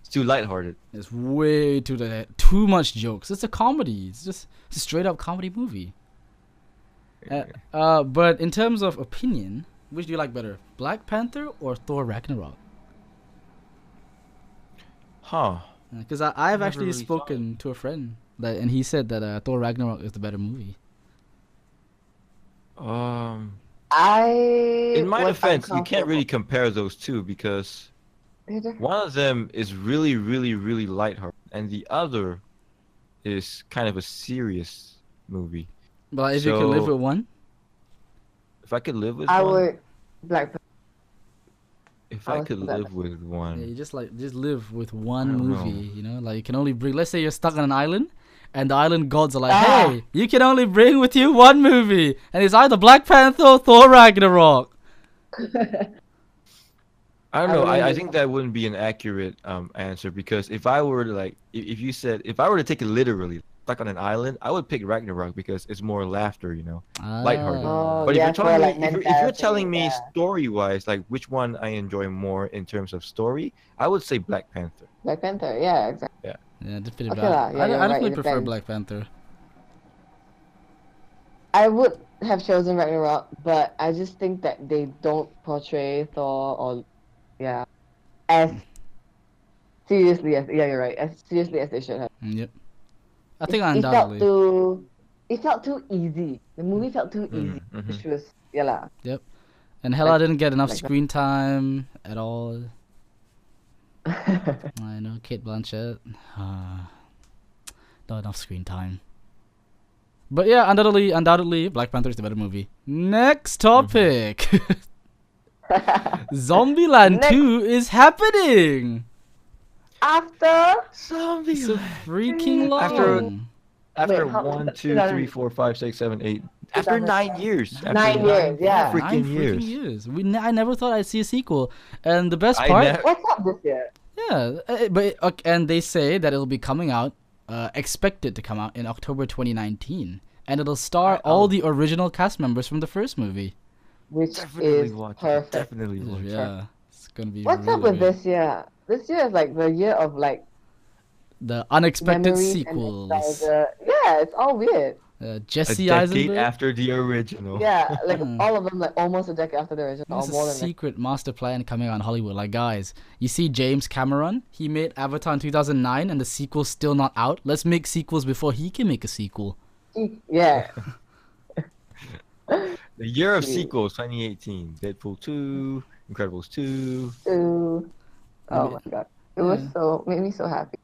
It's too lighthearted. It's way too much jokes. It's a comedy. It's a straight up comedy movie. But in terms of opinion, which do you like better, Black Panther or Thor Ragnarok? Huh. Because I've Never actually really thought spoken to a friend and he said that Thor Ragnarok is the better movie. In my was defense, you can't uncomfortable. really compare those two because one of them is really, really, really lighthearted, and the other is kind of a serious movie. But if you could live So- with one, If I could live with I one, would Black Panther. if I I would could do that. live with yeah, one, you just live with one I don't movie. Like you can only bring. Let's say you're stuck on an island, and the island gods are like, Ah. "Hey, you can only bring with you one movie, and it's either Black Panther or Thor Ragnarok." I don't know. I I really- think that wouldn't be an accurate answer because if I were to if I were to take it literally, stuck on an island, I would pick Ragnarok because it's more laughter, lighthearted. Oh, But yeah, if you're for, telling like, me, if you're mentality, telling me yeah. story wise, like which one I enjoy more in terms of story, I would say Black Panther. Black Panther, yeah, exactly. Yeah, just fit it Okay back. lah, yeah, I you're right, definitely it prefer depends. Black Panther. I would have chosen Ragnarok, but I just think that they don't portray Thor or as seriously as you're right, as seriously as they should have. Yep. I think It felt undoubtedly. it felt too easy. The movie felt too easy, mhm. which was lah. And Hela like- didn't get enough like that. screen time at all. I know, Kate Blanchett. Not enough screen time. But yeah, undoubtedly, Black Panther is the better movie. Next topic. Zombieland Next. 2 is happening. After It's a freaking long. After Wait, how- 1, 2, 2000 3, 4, 5, 6, 7, 8. After 9 years. After 9 years, yeah. Nine Freaking freaking years. years. I never thought I'd see a sequel. And the best I part, ne- what's up this year? and they say that it'll be coming out, expected to come out in October 2019, and it'll star all the original cast members from the first movie. which Definitely is watch it. perfect. Definitely watch it. Yeah, it's gonna be What's really up with good. this year? This year is like the year of like The unexpected memories and sequels. nostalgia. Yeah, it's all weird. A Jesse decade Eisenberg. after the original. Yeah, like Hmm. all of them like almost a decade after the original, or There's a more than like. secret master plan coming out in Hollywood. Like, guys, you see James Cameron? He made Avatar in 2009 and the sequel's still not out. Let's make sequels before he can make a sequel. Yeah. The year of Jeez. sequels, 2018. Deadpool 2, Incredibles 2. Ooh. Oh my god. It was Yeah. made me so happy.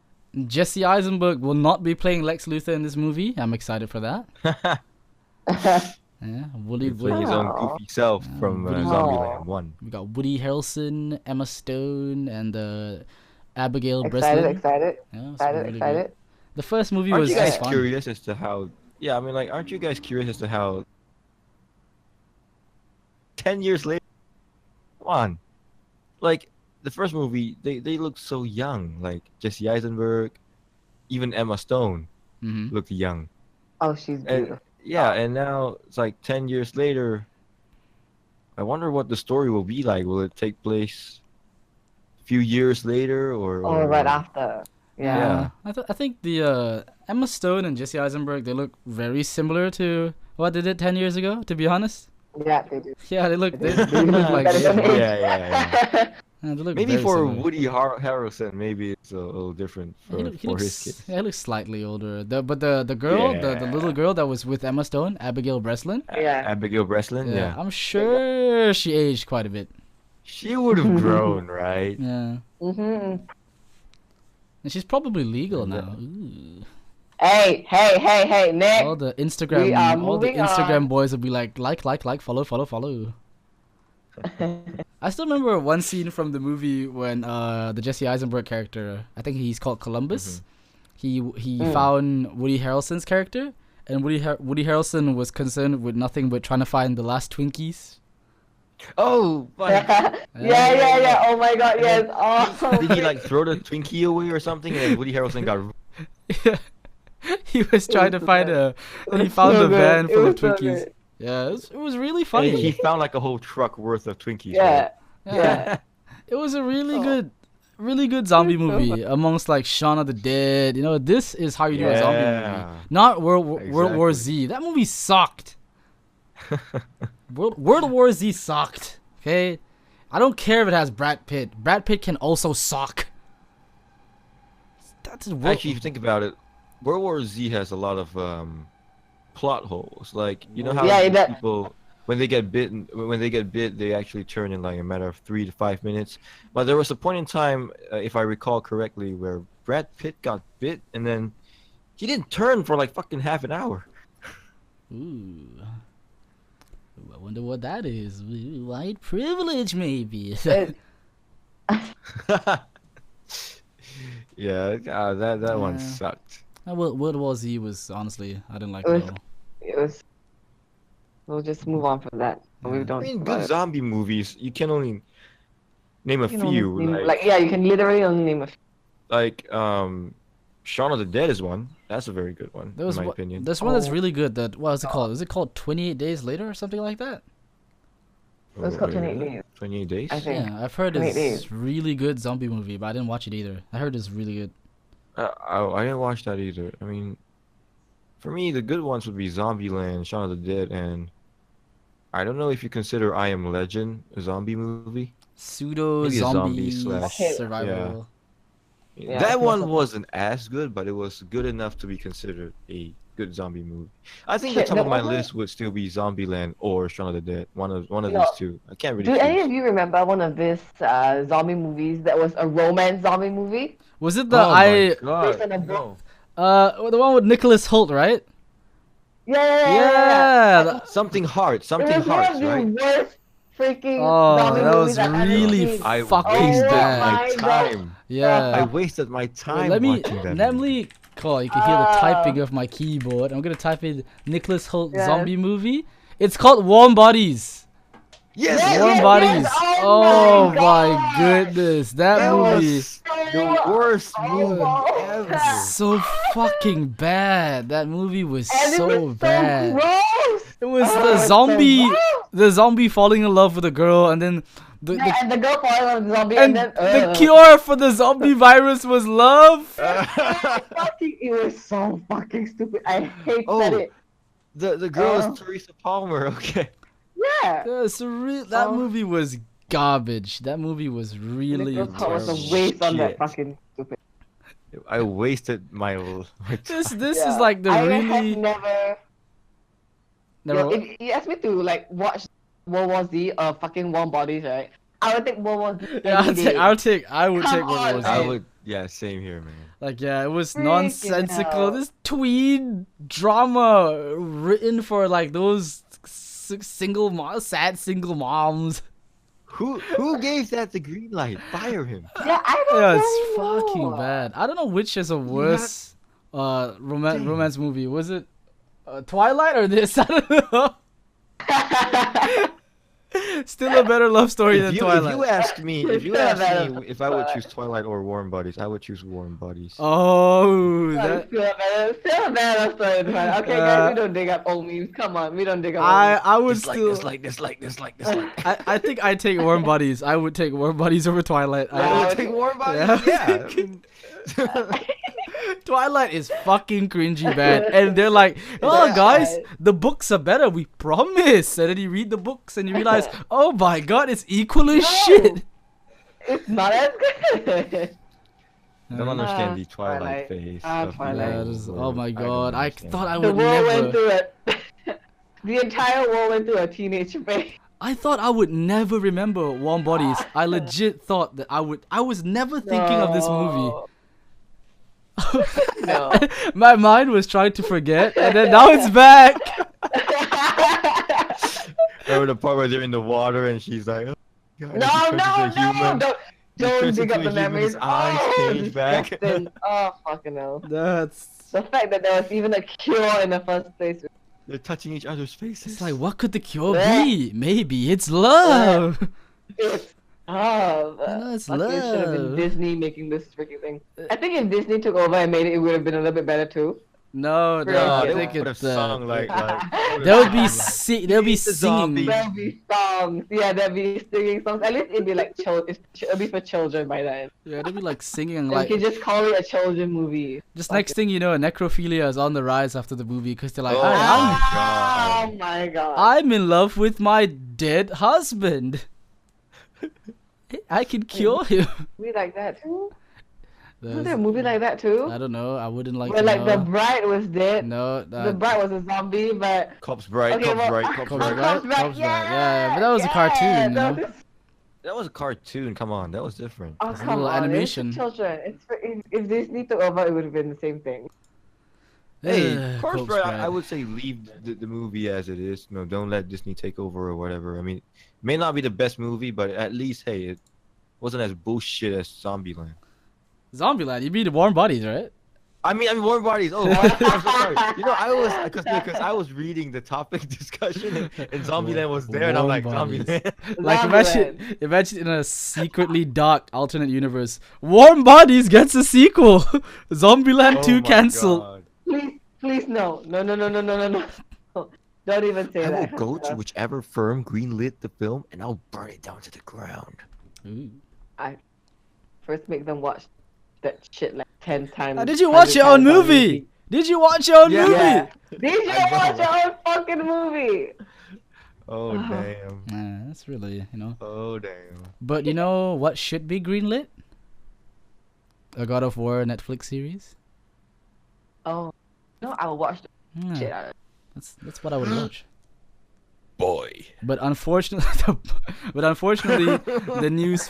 Jesse Eisenberg will not be playing Lex Luthor in this movie. I'm excited for that. Yeah, He played his own Aw. goofy self from Woody- Zombieland 1. We got Woody Harrelson, Emma Stone, and Abigail Excited, Breslin. excited, Yeah, it's excited, really excited. good. The first movie Aren't was you guys fun. curious as to how? Yeah, I mean, like, aren't you guys curious as to how 10 years later? Come on, like the first movie, they looked so young. Like Jesse Eisenberg, even Emma Stone Hmm. looked young. Oh, she's And beautiful. yeah, and now it's like 10 years later. I wonder what the story will be like. Will it take place a few years later, or? Oh, right after. Yeah. Yeah. I think the Emma Stone and Jesse Eisenberg, they look very similar to what they did 10 years ago, to be honest. Yeah, they do. Yeah, they look They they do. look like Better than shit. me. Yeah. Yeah, they look Maybe very for similar. Woody Harrelson, maybe it's a little different He, look, he for his looks kids. yeah, he looks slightly older. But the girl, the little Yeah. girl that was with Emma Stone, Abigail Breslin. Yeah. Abigail Breslin, yeah. I'm sure she aged quite a bit. She would have grown, right? Yeah. Mm-hmm. And she's probably legal Yeah. now. Ooh. Hey, Nick. All the We are moving Instagram on. boys will be like, follow. I still remember one scene from the movie when the Jesse Eisenberg character, I think he's called Columbus. He found Woody Harrelson's character, and Woody Harrelson was concerned with nothing but trying to find the last Twinkies. Oh, but Yeah. Oh my god, yes. Oh. did he like throw the Twinkie away or something? And then Woody Harrelson got. Yeah. He was trying to so find good. and he found so a good. van It full of was so Twinkies. good. Yeah, it was really And funny. he found like a whole truck worth of Twinkies. Yeah. Right? Yeah. It was a really Oh. good zombie It's so movie amongst like Shaun of the Dead. You know, this is how you do a zombie movie, Yeah. not World War Exactly. Z. That movie sucked. World War Z sucked. Okay, I don't care if it has Brad Pitt. Brad Pitt can also suck. That's Actually, if you think about it, World War Z has a lot of plot holes. Like you know how Yeah, these that- people when they get bit, they actually turn in like a matter of 3 to 5 minutes. But there was a point in time, if I recall correctly, where Brad Pitt got bit and then he didn't turn for like fucking half an hour. Ooh. I wonder what that is. Ooh, white privilege, maybe. Yeah, that one Yeah. sucked. World War Z was honestly, I didn't like It it was- at all. It was. We'll just move on from that. We Yeah. don't. I mean, about good it. zombie movies, you can only name a You know, few. like yeah, you can literally only name a few. Like Shaun of the Dead is one. That's a very good one, There was in my one- opinion. There's one that's Oh. really good. That what is it called? Is it called 28 Days Later or something like that? It's called 28 Days. 28 days. I think. Yeah, I've heard 28 it's Days. really good zombie movie, but I didn't watch it either. I heard it's really good. I didn't watch that either. I mean, for me, the good ones would be Zombieland, Shaun of the Dead, and I don't know if you consider I Am Legend a zombie movie. Pseudo Maybe a zombie zombie slash- survival. Yeah, That I one think so. wasn't as good, but it was good enough to be considered a good zombie movie. I think the Shit, top the of my only- list would still be Zombieland or Shaun of the Dead. One of No. these two. I can't really Do any choose. of you remember one of these zombie movies that was a romance zombie movie? Was it the Oh my god! Based on a book. No. the one with Nicholas Holt, right? Yeah. that- Something Heart. It Something was one Hearts, of the right? worst freaking Oh, zombie that movies was I've ever really seen. I fucking wasted bad. my my God. time. I yeah. wasted my time Let me watching that. movie. call. You can hear the typing of my keyboard. I'm gonna type in Nicholas Holt Yes. zombie movie. It's called Warm Bodies. Yes, Yes, Warm yes, Bodies. yes. Oh Oh my my gosh. goodness, that It movie was the worst movie Oh. ever. so fucking bad. That movie was And it so was bad. so gross. It was Oh, the it's so zombie gross. the zombie falling in love with a girl, and then and the girl falling on the zombie, and then the cure for the zombie virus was love. it was so fucking stupid. I hate it. The girl is Teresa Palmer. Okay. Yeah. That movie was garbage. That movie was really It was a waste on that fucking stupid. I wasted my This is like the really have never. If you asked me to like watch World War Z or fucking Warm Bodies, right? I would take World War Z. Yeah, I would take World War Z. I would. Yeah, same here, man. Like, yeah, it was nonsensical. This tween drama written for like those sad single moms. Who gave that the green light? Fire him. Yeah, I don't know. It's fucking bad. I don't know which is a worse romance movie. Was it Twilight or this? I don't know. Still a better love story than Twilight. If you asked me if I would choose Twilight or Warm Bodies, I would choose Warm Bodies. Oh, Still a better love story than Twilight. Okay, guys, we don't dig up old memes. Come on, we don't dig up old memes. I would dislike. I think I'd take Warm Bodies. I would take Warm Bodies over Twilight. I would take Warm Bodies. Yeah. Twilight is fucking cringy bad, and they're like, "Oh, guys, the books are better. We promise." And then you read the books and you realize, "Oh my god, it's equal as shit." It's not as good. I don't understand the Twilight phase. Twilight. Oh my god, I thought I The would world never. went through it. The entire world went through a teenage phase. I thought I would never remember Warm Bodies. I legit thought that I would. I was never thinking of this movie. No. My mind was trying to forget, and then now it's back. Remember the part where they're in the water and she's like, "Oh, God, No! Don't dig up the memories. Eyes change back. Disgusting. Oh, fucking hell. That's. The fact that there was even a cure in the first place. They're touching each other's faces. It's like, what could the cure be? Maybe it's love. It's love. No, it's It should have been love. Disney making this freaking thing. I think if Disney took over and made it, it would have been a little bit better too. No, No, I they think would have it's sung like there would be they'll be singing. There'll be songs. Yeah, there'll be singing songs. At least it'd be like it'll be for children by then. Yeah, they'll be like singing And like. you can just call it a children movie. Just next thing you know, necrophilia is on the rise after the movie because they're like, Oh "Hi, Oh my god. I'm in love with my dead husband. I can cure him." Movie like that too? Isn't there a movie like that too? I don't know. I wouldn't like Where to like know. the bride was dead. No, The bride was a zombie, but Cops Bright, Okay, Cops well, Bright, Cops Cops Bright. Bright. Cops Bright, Cops Bright, yeah, but that was a cartoon, you know? That was a cartoon. Come on, that was different. Oh, It's a come little on, animation. It's for children. If Disney took over, it would have been the same thing. Hey, Cops Corpse Bright, Bride. I would say leave the movie as it is. No, don't let Disney take over or whatever. I mean, it may not be the best movie, but at least, hey, it wasn't as bullshit as Zombieland. Zombieland. You mean the Warm Bodies, right? I mean, Warm Bodies. Oh, I'm so sorry. You know, I was because I was reading the topic discussion and Zombieland was there, and I'm Warm like, Bodies. Zombieland. Like Zombieland. imagine in a secretly dark alternate universe, Warm Bodies gets a sequel. Zombieland 2 Oh my cancelled. God. Please, no. No. Don't even say I that. will go to whichever firm greenlit the film, and I'll burn it down to the ground. Ooh. First make them watch that shit like 10 times. Did you watch 100 your own times on movie? repeat. Did you watch your own movie? Yeah. Did you I know. watch your own fucking movie? Oh damn. Nah, that's really, Oh damn. But you know what should be greenlit? A God of War Netflix series. Oh. No, I will watch the Yeah, shit out of it. that's what I would watch. Boy. But unfortunately, the news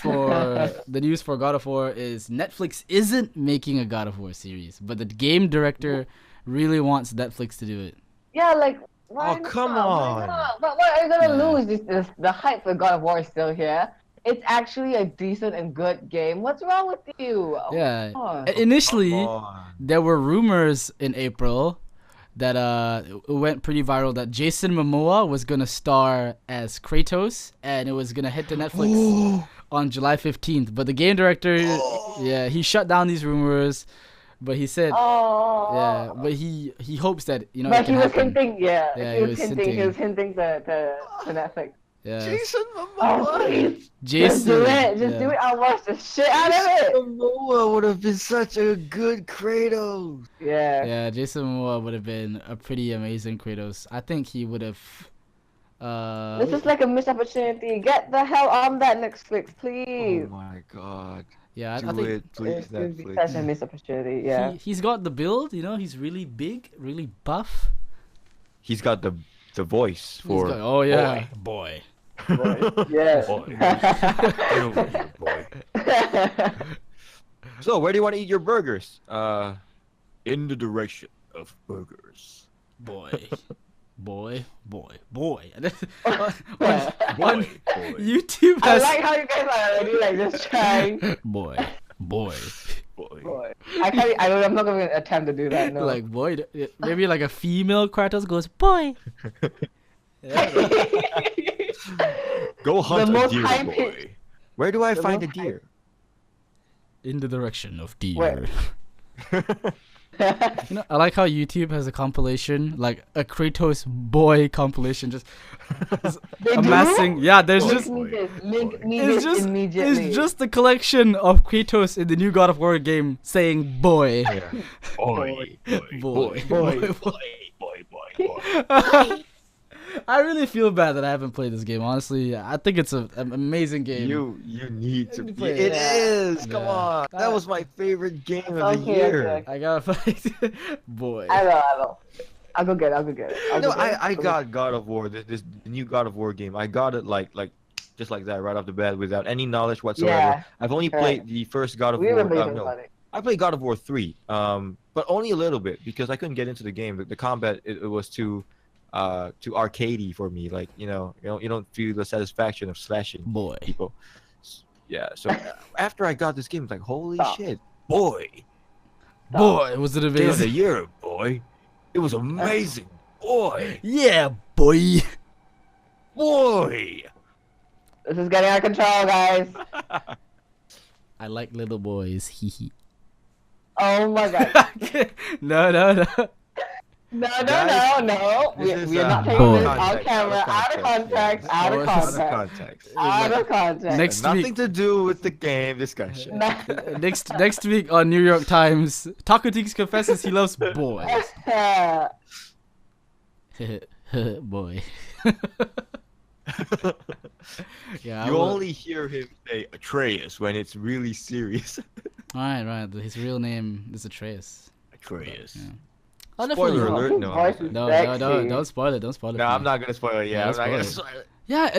for God of War is Netflix isn't making a God of War series, but the game director really wants Netflix to do it. Yeah, like, why Oh, come not? Why on. not? But what are you gonna Yeah. lose? The hype for God of War is still here. It's actually a decent and good game. What's wrong with you? Oh, Yeah. come on. Initially, Come on. there were rumors in April that it went pretty viral that Jason Momoa was gonna star as Kratos, and it was gonna hit to Netflix on July 15th. But the game director, yeah, he shut down these rumors. But he said, Oh. yeah, but he hopes that it But can he was happen. hinting, yeah. Yeah, He was hinting to Netflix. Yeah. Jason Oh, Momoa. please. Jason. Just do it. Just yeah. do it. I'll watch the shit out of it. Momoa would have been such a good Kratos. Yeah. Yeah, Jason Momoa would have been a pretty amazing Kratos. I think he would have. This is like a missed opportunity. Get the hell on that Netflix, please. Oh my god. Yeah, I Do think it, please, It would be Netflix. such a missed opportunity. Yeah. he's got the build. He's really big, really buff. He's got the voice He's for. got, oh yeah, boy. Yeah. Boy. So, where do you want to eat your burgers? In the direction of burgers. Boy. Boy. One Boy. YouTube I has like how you guys are already like just trying. boy. Boy. Boy. I'm not gonna attempt to do that. No. Like boy, maybe like a female Kratos goes boy. Go hunt The a most deer, high-pitched- boy. Where do I the find a most deer? In the direction of deer. Where? I like how YouTube has a compilation, like a Kratos boy compilation, just They do? amassing. Yeah, there's Boy. just Link me this. Link me it's this just immediately. it's just a collection of Kratos in the new God of War game saying boy. Yeah. Boy. Boy. Boy. Boy. I really feel bad that I haven't played this game. Honestly, I think it's an amazing game. You need to play be. it. It is. Come Yeah. on. That was my favorite game of the Okay, year. okay. I gotta play. Boy. I will. I'll go get it. No, I got God of War. This new God of War game. I got it like just like that right off the bat without any knowledge whatsoever. Yeah, I've only correct. played the first God of We War. remember you No, about it. I played God of War 3. But only a little bit because I couldn't get into the game. The combat it was too arcadey for me. Like you don't feel the satisfaction of slashing Boy. people. Yeah. So after I got this game, it's like holy Stop. shit, boy. Boy, was it Game of the amazing? year, boy. It was amazing, boy. Yeah, boy. Boy. This is getting out of control, guys. I like little boys. Hee hee. Oh my god. No. No. This is, We are not taking Boy. this on camera. Out of context. Out of context. Next Nothing week, to do with the game discussion. next week on New York Times, Taco Tix confesses he loves boys. Boy. Yeah. I You will- only hear him say Atreus when it's really serious. Right. His real name is Atreus. Atreus. Yeah. I'll definitely. Spoiler alert. His No, voice I'm is No, sexy. don't spoil it. Don't spoil it. No, for I'm me. not gonna spoil it. Yeah, Yeah, I'm not gonna spoil spoil it.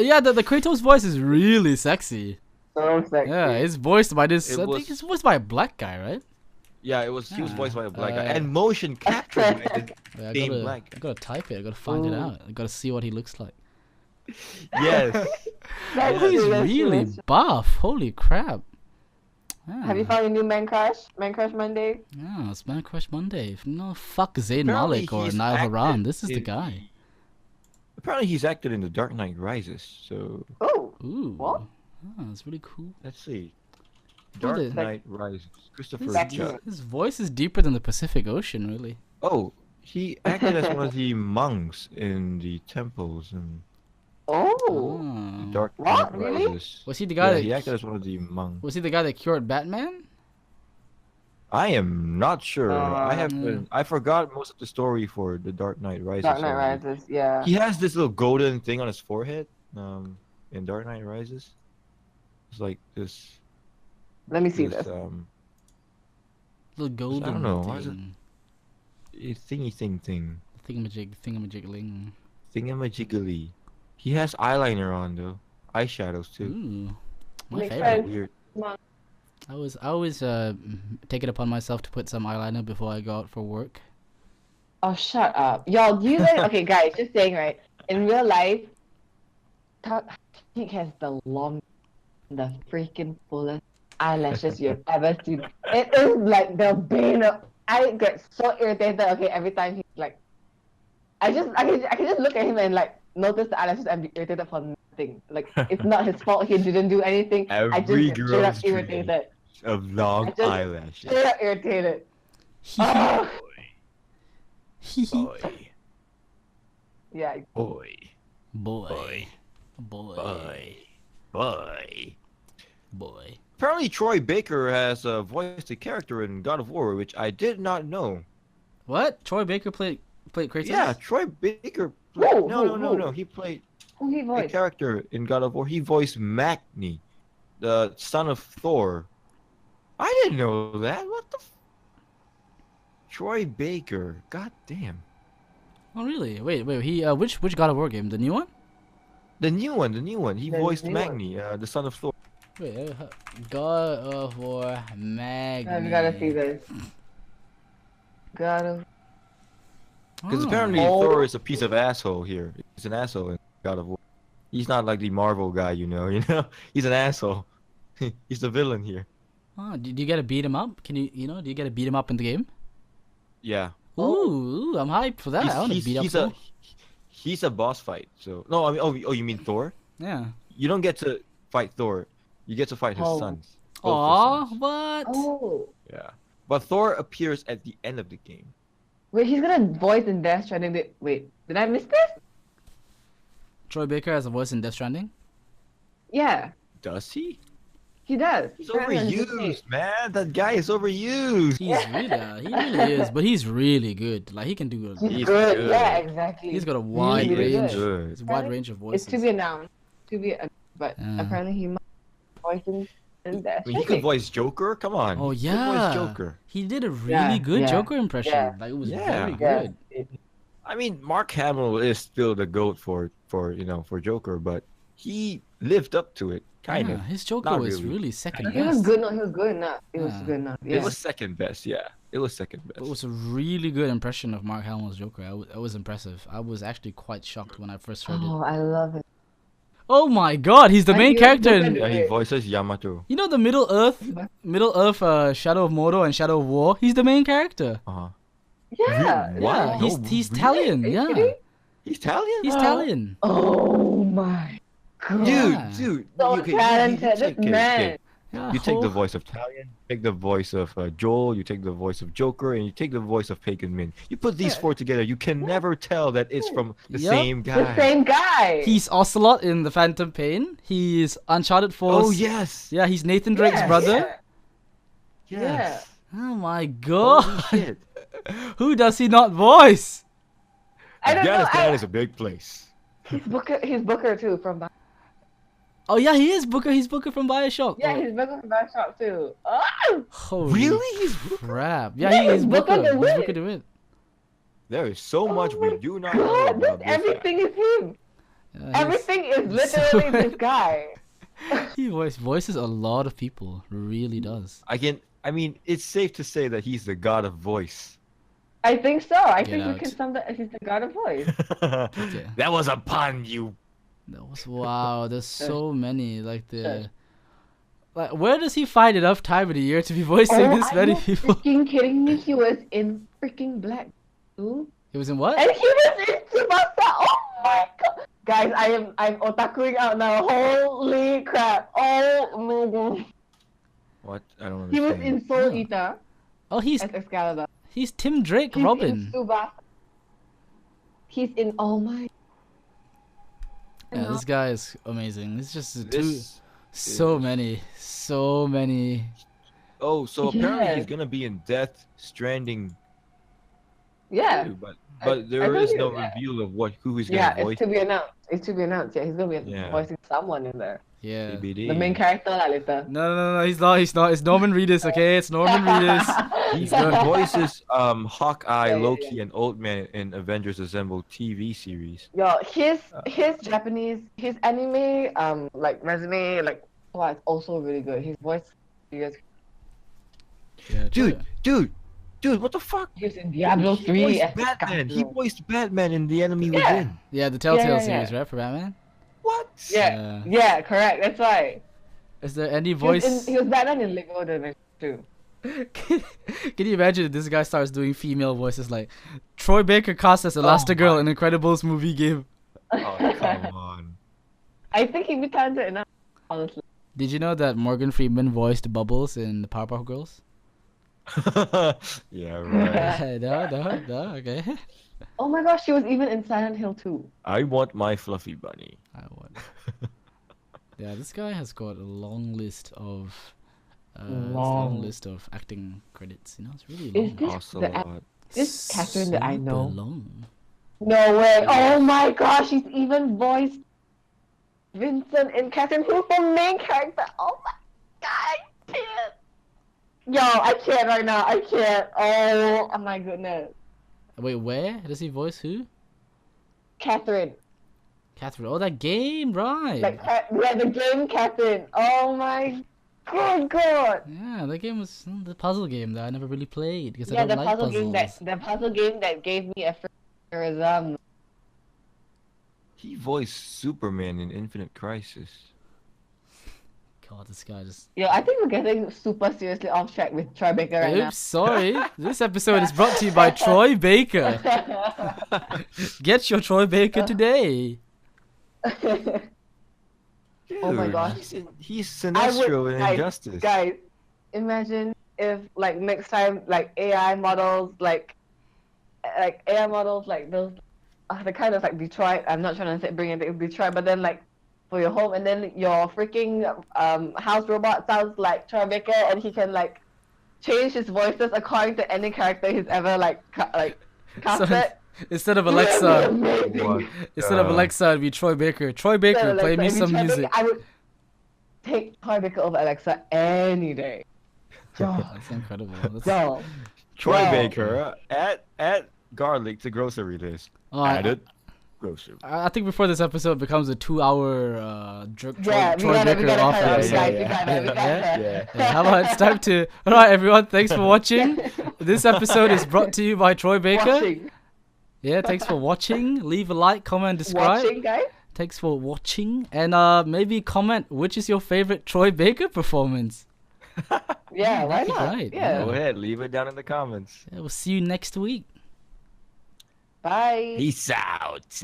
Yeah. The Kratos voice is really sexy. So sexy. Yeah, it's voiced by this. It I was- think it's voiced by a black guy, right? Yeah, it was. He was voiced by a black guy Uh, and motion captured by the Yeah, same black I gotta type it. I gotta find it Ooh. out. I gotta see what he looks like. Yes. That's Oh, he's true, that's really true. buff. Holy crap. Yeah. Have you found a new Man Crush? Man Crush Monday? Yeah, it's Man Crush Monday. No, fuck Zayn Apparently Malik or he's Niall acted Horan. This is the in guy. Apparently, he's acted in The Dark Knight Rises. So Oh, Ooh. What? Oh, that's really cool. let's see. Who Dark did- Knight Rises. Christopher That's Judd. it. His voice is deeper than the Pacific Ocean, really. Oh, he acted as one of the monks in the temples in oh. Oh. Dark What? Knight Really? Rises. Was he the guy Yeah, that he acted as one of the monks. was he the guy that cured Batman? I am not sure. I have Um, been. I forgot most of the story for the Dark Knight Rises. Dark Knight already. Rises, yeah. He has this little golden thing on his forehead. In Dark Knight Rises. It's like this. Let me see this this. Little golden don't know, why is it- thing. Thingy thing. Thingamajiggling. Thingamajiggly. He has eyeliner on though. Eyeshadows too. Ooh. My Makes favorite. sense. Weird. I always take it upon myself to put some eyeliner before I go out for work. Oh, shut up. Y'all, do you guys... Okay, guys, just saying, right? In real life, he has the freaking fullest eyelashes you've ever seen. It is like the bane of... I get so irritated, okay, every time he's like... I can just look at him and like notice the eyelashes and be irritated for nothing. Like, it's not his fault, he didn't do anything. I just Every get straight up girl's dream irritated. of long I just- eyelashes. Straight up irritated. Oh, Boy. yeah. Boy. Boy. Apparently, Troy Baker has voiced a character in God of War, which I did not know. What? Troy Baker played Kratos? Yeah, Troy Baker. No. He played Who he a voiced? character in God of War. He voiced Magni, the son of Thor. I didn't know that. What the? Troy Baker. God damn. Oh really? Wait. He which God of War game? The new one? The new one. He The voiced new Magni, the son of Thor. Wait, God of War Magni. We gotta see this. Gotta. Because Oh. apparently Oh. Thor is a piece of asshole here. He's an asshole in God of War. He's not like the Marvel guy, you know. He's an asshole. He's the villain here. Oh, do you get to beat him up? Can you do you get to beat him up in the game? Yeah. Ooh, I'm hyped for that. I want to beat up Thor. He's a boss fight. So no, I mean, oh, you mean Thor? Yeah. You don't get to fight Thor. You get to fight his Oh. sons. Both his Aw, sons. what? Oh. Yeah. But Thor appears at the end of the game. Wait, he's gonna voice in Death Stranding. Wait, did I miss this? Troy Baker has a voice in Death Stranding? Yeah, Does he? he does. He's Apparently on overused, Disney. man. That guy is overused. He really is, but he's really good. Like he can do He's He's good. good. Yeah, exactly. he's got a wide really range. good. It's a wide range of It's voices. to be announced. But Yeah. apparently he might voice in Death I mean, he could Stranding. voice Joker. Come on. Oh He could yeah. voice Joker. He did a really Yeah, good yeah, Joker impression. yeah. Like it was Yeah. very Yeah. good. I mean, Mark Hamill is still the goat for Joker, but he lived up to it, kind Yeah, of. his Joker Not was really. really second He was best. good. No, he was good enough. It was Yeah. good enough. It Yeah. was second best, yeah. It was second best. It was a really good impression of Mark Hamill's Joker. It was impressive. I was actually quite shocked when I first heard it. Oh, I love it. Oh my god, he's the I main knew character you in... would. Yeah, he voices Yamato. You know the Middle Earth, Shadow of Mordor and Shadow of War? He's the main character. Uh-huh. Yeah. Really? Yeah, Wow. he's No, Italian. Are you Yeah, kidding? He's Italian? he's Italian. Oh my god. Yeah. Dude. So you talented, take- this man. Yeah, You take the whole- voice of Italian, take the voice of Joel, you take the voice of Joker, and you take the voice of Pagan Min. You put these Yeah. four together, you can never tell that it's from the Yup. same The guy. same guy. He's Ocelot in The Phantom Pain. He's Uncharted Force. Oh yes. Yeah, he's Nathan Drake's Yeah, brother. yeah. Yes. Oh my Holy god. shit. Who does he not voice? I don't know. Afghanistan is a big place. He's Booker too from. Oh yeah, he is Booker. He's Booker from Bioshock. Yeah, he's Booker from Bioshock too. Oh. Holy Really? He's crap. Yeah, Yeah, he's he's Booker. Booker the He's Wit. Booker the Wit. There is so much Oh we my do not know God, about this, this everything is him. Yeah, he's- Everything is literally this guy. He voices a lot of people. Really does. I mean, it's safe to say that he's the god of voice. I think so. I Get think we out. can sum that as he's the god of voice. Okay. That was a pun, you. That was wow. There's so many. Like where does he find enough time in the year to be voicing this many are you people? freaking kidding me? He was in freaking Black Blue. He was in what? And he was in Tsubasa. Oh my god. Guys, I'm otakuing out now. Holy crap. Oh my god. What? I don't He understand. was in Soul Eater Oh, he's as Excalibur. Tim Drake He's Robin. in Tsubasa. He's in oh my. Yeah, this guy is amazing. It's just This so is- many. Oh, so apparently Yeah. he's gonna be in Death Stranding Yeah. too, but I there told is you, no yeah. reveal of who he's Yeah, gonna voice. it's to be announced. It's to be announced. Yeah, he's gonna be Yeah. voicing someone in there. Yeah. TBD. The main character lah later. No, he's not. It's Norman Reedus, okay? It's Norman Reedus. He voices Hawkeye, Yeah, yeah, Loki, and Old Man in Avengers Assemble TV series. Yo, his Japanese, his anime, like resume, like wow, it's also really good. His voice, Yeah, Dude, what the fuck? he was in Diablo He 3 voiced as Batman. He Scorpio. voiced Batman in The Enemy Yeah. Within. Yeah, the Telltale yeah, series, yeah. right, for Batman? What? Yeah, correct. That's right. Is there any He was, voice? he was Batman in Lego Dimension too. Can you imagine if this guy starts doing female voices like Troy Baker cast as Elastigirl in Incredibles movie game? Oh, come on. I think he'd be talented enough, honestly. Did you know that Morgan Freeman voiced Bubbles in the Powerpuff Girls? Yeah, right. No, okay. Oh my gosh, she was even in Silent Hill 2. I want my fluffy bunny. I won. Yeah, this guy has got a long list of Long. acting credits. You know, it's really Is long. this Ocelot. this Catherine that I Super know? long. No way. Oh my gosh, she's even voiced Vincent in Catherine, who's the main character. Oh my god, I can't. Yo, I can't right now. I can't. Oh my goodness. Wait, where does he voice who? Catherine. Catherine. Oh, that game, right? Yeah, the game Catherine. Oh my good god. Yeah, that game was the puzzle game that I never really played because Yeah, I don't the like puzzle game puzzles. that gave me a SHAZAM. He voiced Superman in Infinite Crisis. God, this guy just. Yo, I think we're getting super seriously off track with Troy Baker right Oops, sorry. This episode is brought to you by Troy Baker. now. Get your Troy Baker today. Oh my Dude, gosh. He's Sinestro in Injustice. Guys, imagine if like next time like AI models like those the kind of like Detroit. I'm not trying to say bring it to Detroit, but then like for your home, and then your freaking house robot sounds like Troy Baker, and he can like change his voices according to any character he's ever like casted. Instead of Alexa, What? instead of Alexa, it'd be Troy Baker. Troy Baker, play me some music. I would take Troy Baker over Alexa any day. Oh, that's incredible. That's... Yo, Troy Yo. Baker, add garlic to grocery list. Oh, Added grocery. I think before this episode becomes a 2-hour Troy we Baker gotta off cut it episode. out, Yeah, guys. We gotta. Yeah. How about it's time to... Alright everyone, thanks for watching. This episode is brought to you by Troy Baker. Watching, Yeah, thanks for watching. Leave a like, comment, subscribe. watching, guys. Thanks for watching. And maybe comment which is your favorite Troy Baker performance. Yeah, why that'd be not? great, Yeah. Go ahead, leave it down in the comments. Yeah, we'll see you next week. Bye. Peace out.